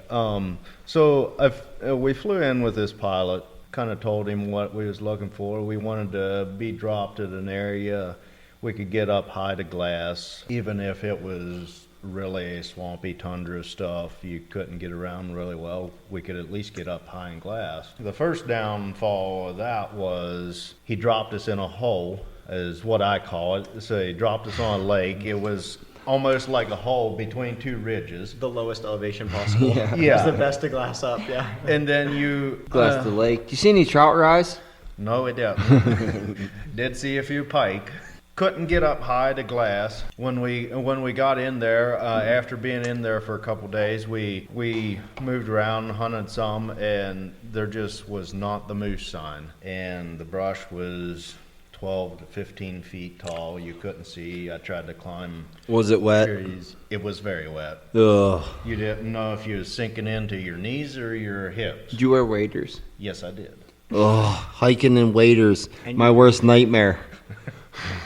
So we flew in with this pilot. Kind of told him what we was looking for. We wanted to be dropped at an area we could get up high to glass, even if it was really swampy tundra stuff. You couldn't get around really well. We could at least get up high in glass. The first downfall of that was he dropped us in a hole, is what I call it. So he dropped us on a lake. It was almost like a hole between two ridges. The lowest elevation possible. Yeah. It's the best to glass up, yeah. And then you... Glass the lake. Do you see any trout rise? No, it didn't. Did see a few pike. Couldn't get up high to glass. When we got in there, after being in there for a couple days, we moved around, hunted some, and there just was not the moose sign. And the brush was 12 to 15 feet tall. You couldn't see. I tried to climb. Was it wet? trees. It was very wet. Ugh. You didn't know if you was sinking into your knees or your hips. Did you wear waders? Yes, I did. Ugh, hiking in waders. And My worst nightmare.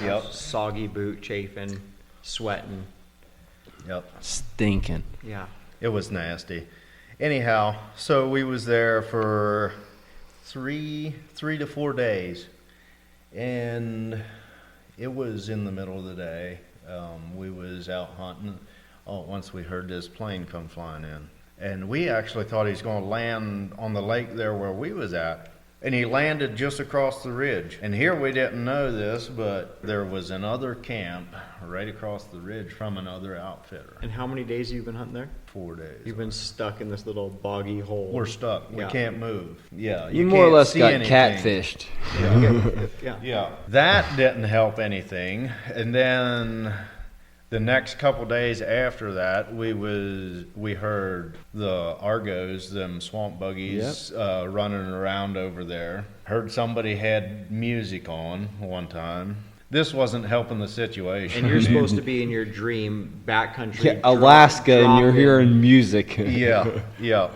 Yep. Soggy boot, chafing, sweating. Yep. Stinking. Yeah. It was nasty. Anyhow, so we was there for three to 4 days, and it was in the middle of the day. We was out hunting. Once we heard this plane come flying in, and we actually thought he was going to land on the lake there where we was at. And he landed just across the ridge. And here we didn't know this, but there was another camp right across the ridge from another outfitter. And how many days have you been hunting there? 4 days. You've been stuck in this little boggy hole. We're stuck. We Yeah. can't move. Yeah. You more or can't less see got anything. catfished. Yeah. Yeah. That didn't help anything. And then the next couple days after that, we heard the Argos, them swamp buggies, running around over there. Heard somebody had music on one time. This wasn't helping the situation. And you're supposed to be in your dream backcountry. Yeah, Alaska, and you're drop-in. hearing music. Yeah.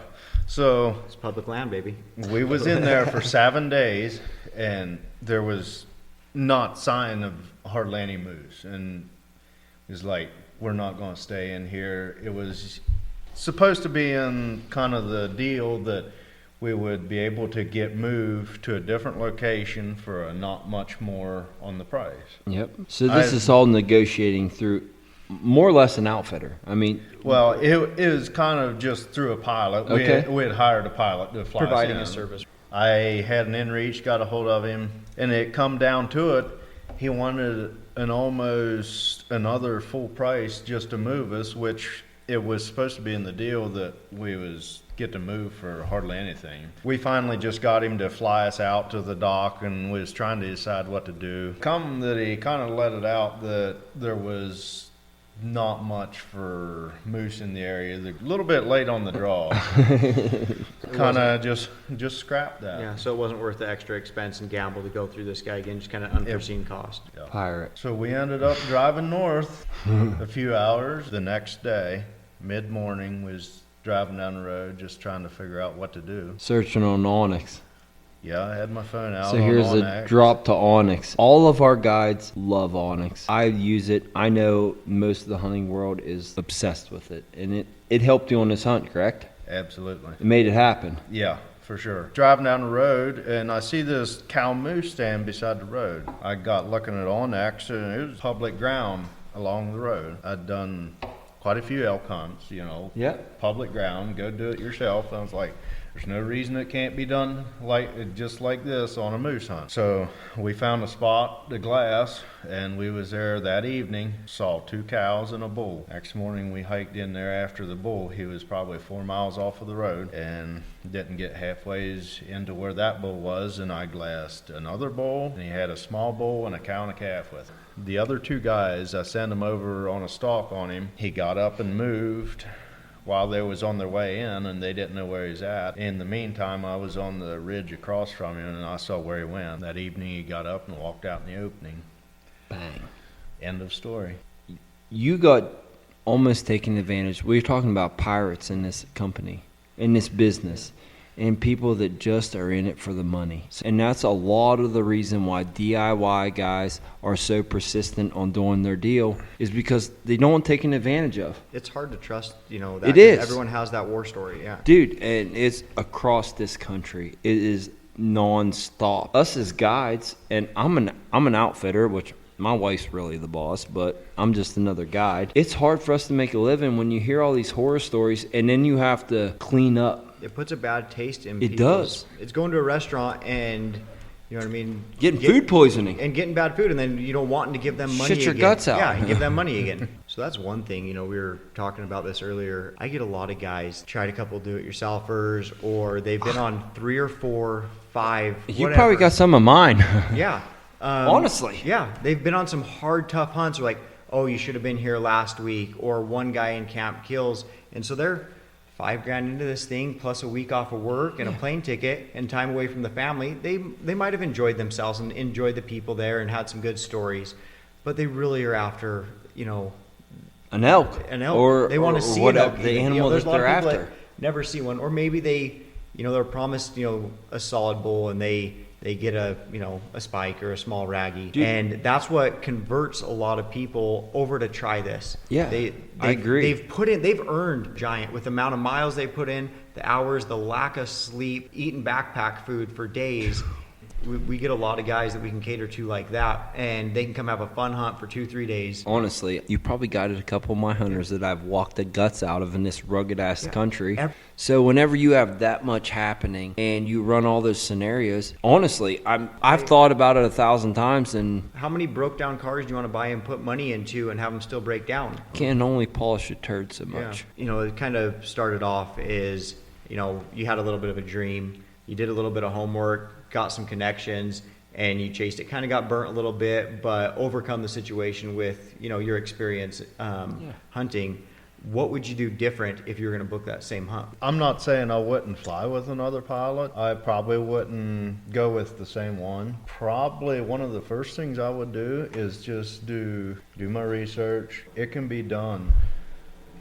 So It's public land, baby. we was in there for 7 days, and there was not sign of hardly any moose. And it was like, we're not going to stay in here. It was supposed to be in kind of the deal that we would be able to get moved to a different location for a not much more on the price. Yep. So this is all negotiating through more or less an outfitter. I mean, Well, it was kind of just through a pilot. Okay. We had hired a pilot to fly us Providing in. a service. I had an inReach, got a hold of him, and it come down to it. he wanted an almost another full price just to move us, which it was supposed to be in the deal that we was get to move for hardly anything. We finally just got him to fly us out to the dock and was trying to decide what to do. Come that he kind of let it out that there was not much for moose in the area. A little bit late on the draw. Kind of just scrapped that. Yeah, so it wasn't worth the extra expense and gamble to go through this guy again, just kind of unforeseen cost. Yeah. Pirate. So we ended up driving north a few hours. The next day, mid-morning, was driving down the road just trying to figure out what to do. Searching on Onyx. Yeah, I had my phone out. So on here's Onyx. a drop to Onyx. All of our guides love Onyx. I use it. I know most of the hunting world is obsessed with it. And it helped you on this hunt, correct? Absolutely. It made it happen. Yeah, for sure. Driving down the road, and I see this cow moose stand beside the road. I got looking at Onyx, and it was public ground along the road. I'd done quite a few elk hunts, Yeah. public ground, go do it yourself. I was like, there's no reason it can't be done just like this on a moose hunt. So we found a spot, the glass, and we was there that evening, saw 2 cows and a bull. Next morning we hiked in there after the bull. He was probably 4 miles off of the road and didn't get halfway into where that bull was, and I glassed another bull, and he had a small bull and a cow and a calf with him. The other 2 guys, I sent them over on a stalk on him. He got up and moved while they was on their way in, and they didn't know where he's at. In the meantime, I was on the ridge across from him, and I saw where he went. That evening, he got up and walked out in the opening. Bang. End of story. You got almost taken advantage. We're talking about pirates in this company, in this business, and people that just are in it for the money. And that's a lot of the reason why DIY guys are so persistent on doing their deal, is because they don't want taken advantage of. It's hard to trust, that. It is. Everyone has that war story, yeah. Dude, and it's across this country. It is non-stop. Us as guides, and I'm an outfitter, which my wife's really the boss, but I'm just another guide. It's hard for us to make a living when you hear all these horror stories, and then you have to clean up. It puts a bad taste in It people's- does. It's going to a restaurant and, you know what I mean? Getting food poisoning. And getting bad food, and then, wanting to give them money Shit your again. guts out. Yeah, and give them money again. So that's one thing, we were talking about this earlier. I get a lot of guys, tried a couple do-it-yourselfers, or they've been on 3 or 4, 5, You whatever. probably got some of mine. Yeah. Honestly. Yeah, they've been on some hard, tough hunts. Or like, oh, you should have been here last week, or one guy in camp kills, and so they're $5,000 into this thing, plus a week off of work and a plane ticket and time away from the family. They might have enjoyed themselves and enjoyed the people there and had some good stories, but they really are after An elk. Or they want to see an elk. the even. animal there's that a lot they're of people after. that never see one, or maybe they they're promised a solid bull and they get a spike or a small raggy. Dude. And that's what converts a lot of people over to try this. Yeah, I agree. They've earned giant with the amount of miles they put in, the hours, the lack of sleep, eating backpack food for days. We get a lot of guys that we can cater to like that, and they can come have a fun hunt for 2-3 days. Honestly, you probably guided a couple of my hunters that I've walked the guts out of in this rugged-ass country. So whenever you have that much happening and you run all those scenarios, honestly, I've thought about it 1,000 times, and How many broke down cars do you want to buy and put money into and have them still break down? can only polish a turd so much. Yeah. It kind of started off is, you had a little bit of a dream. You did a little bit of homework, got some connections, and you chased it. Kind of got burnt a little bit, but overcome the situation with, your experience hunting. What would you do different if you were going to book that same hunt? I'm not saying I wouldn't fly with another pilot. I probably wouldn't go with the same one. Probably one of the first things I would do is just do my research. It can be done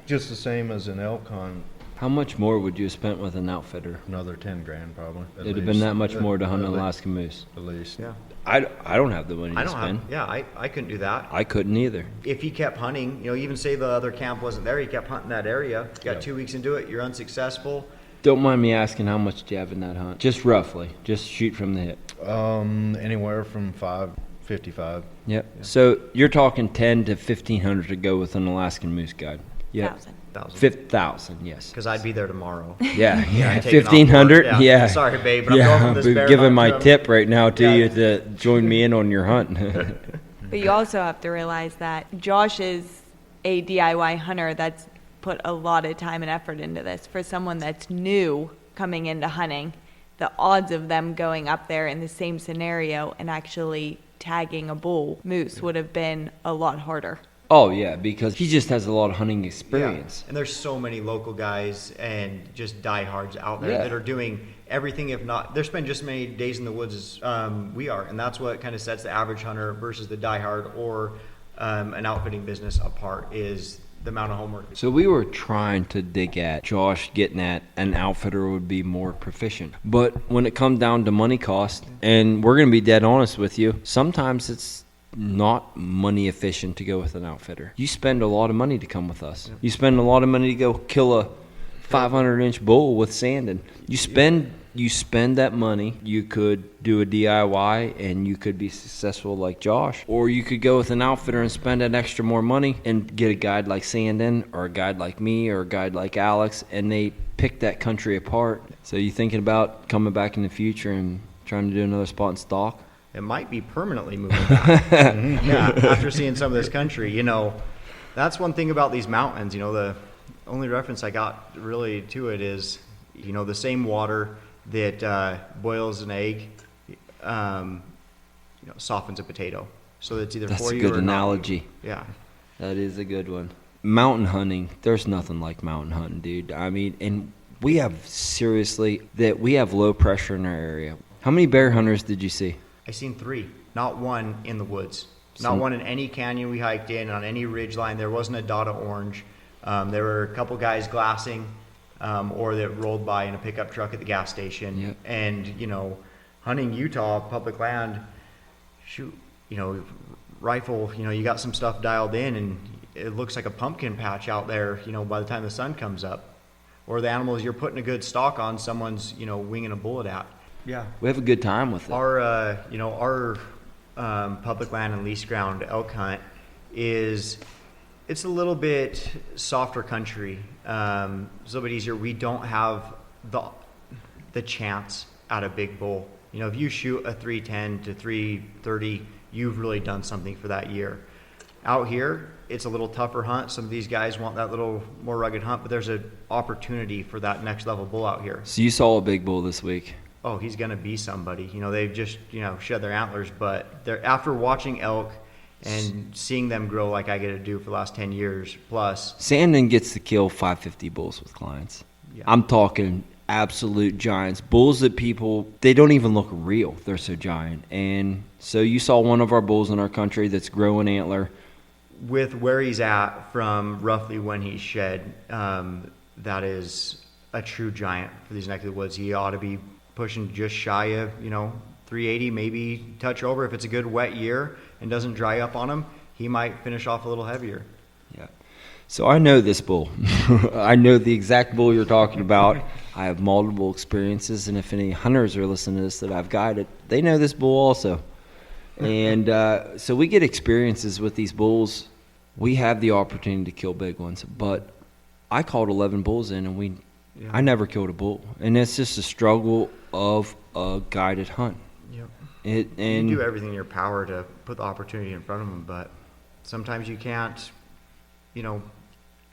just the same as an elk hunt. How much more would you have spent with an outfitter? Another $10,000 probably. It'd have been that much more to hunt an Alaskan moose. At least. Yeah. I don't have the money to spend. I couldn't do that. I couldn't either. If he kept hunting, even say the other camp wasn't there, he kept hunting that area. Got 2 weeks into it, you're unsuccessful. Don't mind me asking how much do you have in that hunt? Just roughly. Just shoot from the hip. Anywhere from $555. Yep. So you're talking 10 to 1,500 to go with an Alaskan moose guide. Yep. 1,000. 5,000, yes. Because I'd be there tomorrow. Yeah, I'm taking off 1,500. work. Yeah. Sorry, babe, but I'm going from this bear giving hunt my to- tip right now to Yeah. you to join me in on your hunt. But you also have to realize that Josh is a DIY hunter that's put a lot of time and effort into this. For someone that's new coming into hunting, the odds of them going up there in the same scenario and actually tagging a bull moose would have been a lot harder. Oh, yeah, because he just has a lot of hunting experience. Yeah. And there's so many local guys and just diehards out there that are doing everything, if not, they're spending just as many days in the woods as we are. And that's what kind of sets the average hunter versus the diehard or an outfitting business apart, is the amount of homework. So we were trying to dig at Josh getting at an outfitter would be more proficient. But when it comes down to money cost, and we're going to be dead honest with you, sometimes it's not money efficient to go with an outfitter. You spend a lot of money to come with us. You spend a lot of money to go kill a 500-inch bull with Sandon. You spend that money. You could do a DIY and you could be successful like Josh, or you could go with an outfitter and spend an extra more money and get a guide like Sandon or a guide like me or a guide like Alex, and they pick that country apart. So you thinking about coming back in the future and trying to do another spot in stock? It might be permanently moving back. Yeah, after seeing some of this country, that's one thing about these mountains. The only reference I got really to it is, the same water that boils an egg, softens a potato. So it's either That's for a you good or analogy. not. Yeah. That is a good one. Mountain hunting, there's nothing like mountain hunting, dude. I mean, and we have low pressure in our area. How many bear hunters did you see? I seen 3, not one in the woods. Not one in any canyon we hiked in, on any ridge line. There wasn't a dot of orange. There were a couple guys glassing, or that rolled by in a pickup truck at the gas station. Yep. And, hunting Utah, public land, rifle, you got some stuff dialed in and it looks like a pumpkin patch out there, by the time the sun comes up. Or the animals you're putting a good stock on, someone's, winging a bullet at. Yeah. We have a good time with it. Our public land and lease ground elk hunt it's a little bit softer country. It's a little bit easier. We don't have the chance at a big bull. If you shoot a 310 to 330, you've really done something for that year. Out here, it's a little tougher hunt. Some of these guys want that little more rugged hunt, but there's an opportunity for that next level bull out here. So you saw a big bull this week. Oh, he's going to be somebody. They've just, shed their antlers, but after watching elk and seeing them grow like I get to do for the last 10 years plus. Sandon gets to kill 550 bulls with clients. Yeah. I'm talking absolute giants. Bulls that they don't even look real. They're so giant. And so you saw one of our bulls in our country that's growing antler. With where he's at from roughly when he shed, that is a true giant for these neck of the woods. He ought to be pushing just shy of, 380, maybe touch over. If it's a good wet year and doesn't dry up on him, he might finish off a little heavier. Yeah. So I know this bull. I know the exact bull you're talking about. I have multiple experiences, and if any hunters are listening to this that I've guided, they know this bull also. And so we get experiences with these bulls. We have the opportunity to kill big ones, but I called 11 bulls in, and I never killed a bull. And it's just a struggle of a guided hunt. Yep. And you do everything in your power to put the opportunity in front of them, but sometimes you can't, you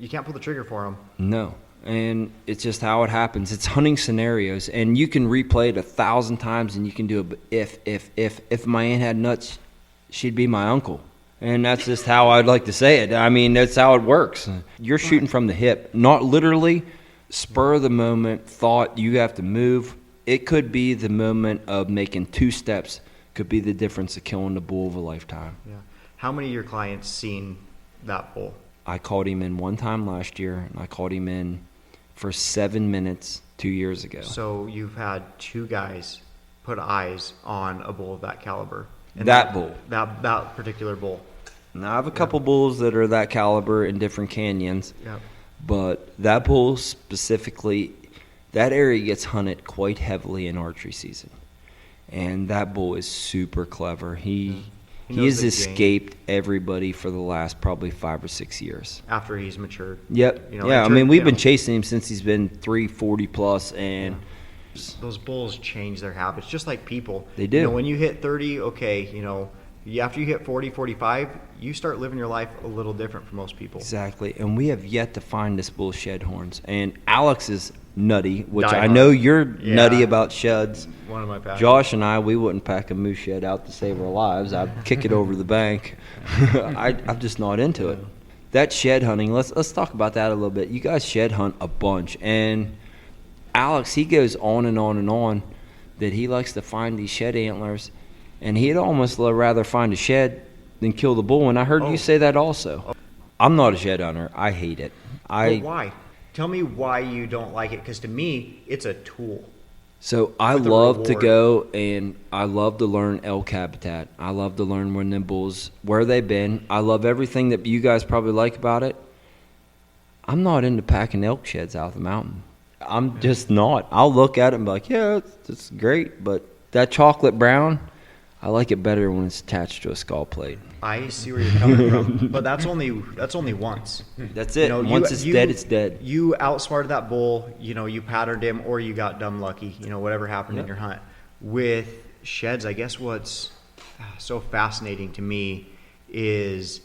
can't pull the trigger for them. No. And it's just how it happens. It's hunting scenarios, and you can replay it 1,000 times, and you can do it. If my aunt had nuts, she'd be my uncle. And that's just how I'd like to say it. I mean, that's how it works. You're shooting from the hip, not literally spur of the moment thought you have to move. It could be the moment of making 2 steps, could be the difference of killing the bull of a lifetime. Yeah. How many of your clients seen that bull? I called him in one time last year, and I called him in for 7 minutes 2 years ago. So you've had 2 guys put eyes on a bull of that caliber. And bull. That particular bull. Now, I have a couple bulls that are that caliber in different canyons. Yeah. But that bull specifically, that area gets hunted quite heavily in archery season. And that bull is super clever. He has escaped everybody for the last probably 5 or 6 years. After he's matured. Yep. I mean, we've been chasing him since he's been 340 plus, and those bulls change their habits, just like people. They do. When you hit 30, okay, After you hit 40, 45, you start living your life a little different for most people. Exactly. And we have yet to find this bull shed horns. And Alex is nutty, which Die I hard. know you're nutty Yeah. about sheds. One of my passions. Josh and I, we wouldn't pack a moose shed out to save our lives. I'd kick it over the bank. I'm just not into it. That shed hunting, let's talk about that a little bit. You guys shed hunt a bunch. And Alex, he goes on and on and on that he likes to find these shed antlers. And he'd almost rather find a shed than kill the bull. And I heard you say that also. I'm not a shed hunter. I hate it. But why? Tell me why you don't like it, because to me, it's a tool. So I With a love to reward. go and I love to learn elk habitat. I love to learn when the bulls, where they've been. I love everything that you guys probably like about it. I'm not into packing elk sheds out of the mountain. I'm just not. I'll look at it and be like, yeah, it's great. But that chocolate brown, I like it better when it's attached to a skull plate. I see where you're coming from, but that's only once. That's it. Once it's dead, it's dead. You outsmarted that bull. You patterned him, or you got dumb lucky. Whatever happened in your hunt. With sheds, I guess what's so fascinating to me is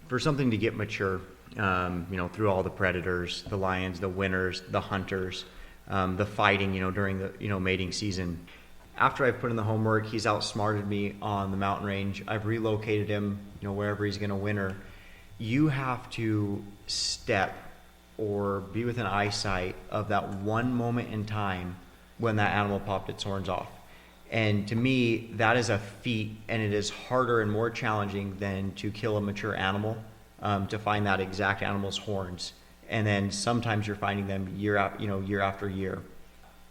for something to get mature. Through all the predators, the lions, the winners, the hunters, the fighting. During the mating season. After I've put in the homework, he's outsmarted me on the mountain range. I've relocated him, wherever he's going to winter. You have to step or be within eyesight of that one moment in time when that animal popped its horns off. And to me, that is a feat, and it is harder and more challenging than to kill a mature animal, to find that exact animal's horns. And then sometimes you're finding them year after year.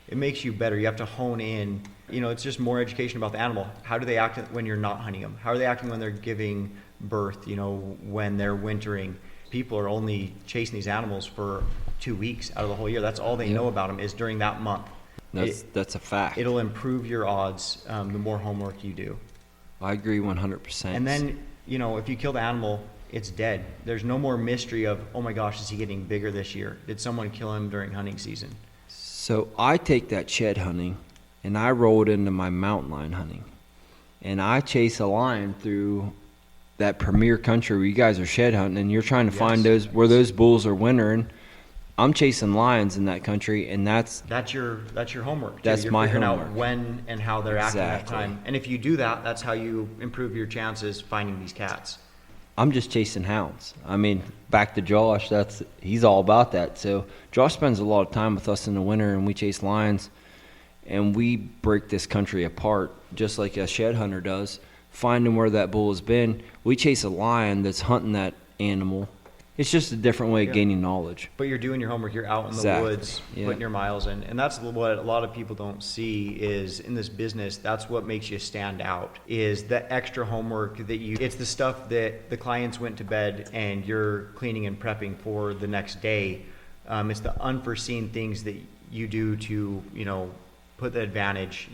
It makes you better. You have to hone in. It's just more education about the animal. How do they act when you're not hunting them? How are they acting when they're giving birth, when they're wintering? People are only chasing these animals for 2 weeks out of the whole year. That's all they know about them is during that month. That's a fact. It'll improve your odds the more homework you do. I agree 100%. And then, if you kill the animal, it's dead. There's no more mystery of, oh my gosh, is he getting bigger this year? Did someone kill him during hunting season? So I take that shed hunting and I roll it into my mountain lion hunting. And I chase a lion through that premier country where you guys are shed hunting and you're trying to find those where those bulls are wintering. I'm chasing lions in that country, and that's your homework. Too. That's You're my figuring homework. out when and how they're acting at that Exactly. time. And if you do that, that's how you improve your chances finding these cats. I'm just chasing hounds. I mean, back to Josh, he's all about that. So Josh spends a lot of time with us in the winter, and we chase lions, and we break this country apart just like a shed hunter does, finding where that bull has been. We chase a lion that's hunting that animal. It's just a different way of gaining knowledge. But you're doing your homework. You're out in the Exactly. woods, Yeah. putting your miles in. And that's what a lot of people don't see is in this business, that's what makes you stand out, is the extra homework it's the stuff that the clients went to bed and you're cleaning and prepping for the next day. It's the unforeseen things that you do to, put the advantage,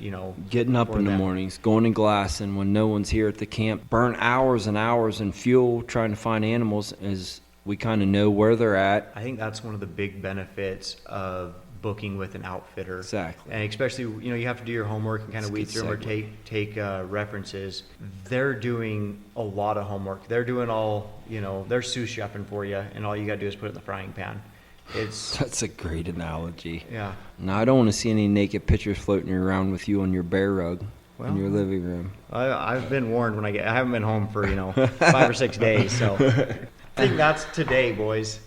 Getting up for in the them. mornings, going to glassing when no one's here at the camp, burn hours and hours in fuel trying to find animals as we kind of know where they're at. I think that's one of the big benefits of booking with an outfitter. Exactly. And especially, you have to do your homework and kind of weed That's a through good them or take references. They're doing a lot of homework. They're doing all, they're sous chefing for you, and all you got to do is put it in the frying pan. That's a great analogy. Yeah. Now, I don't want to see any naked pictures floating around with you on your bear rug Well, in your living room. I've been warned I haven't been home for, 5 or 6 days, so I think that's today, boys.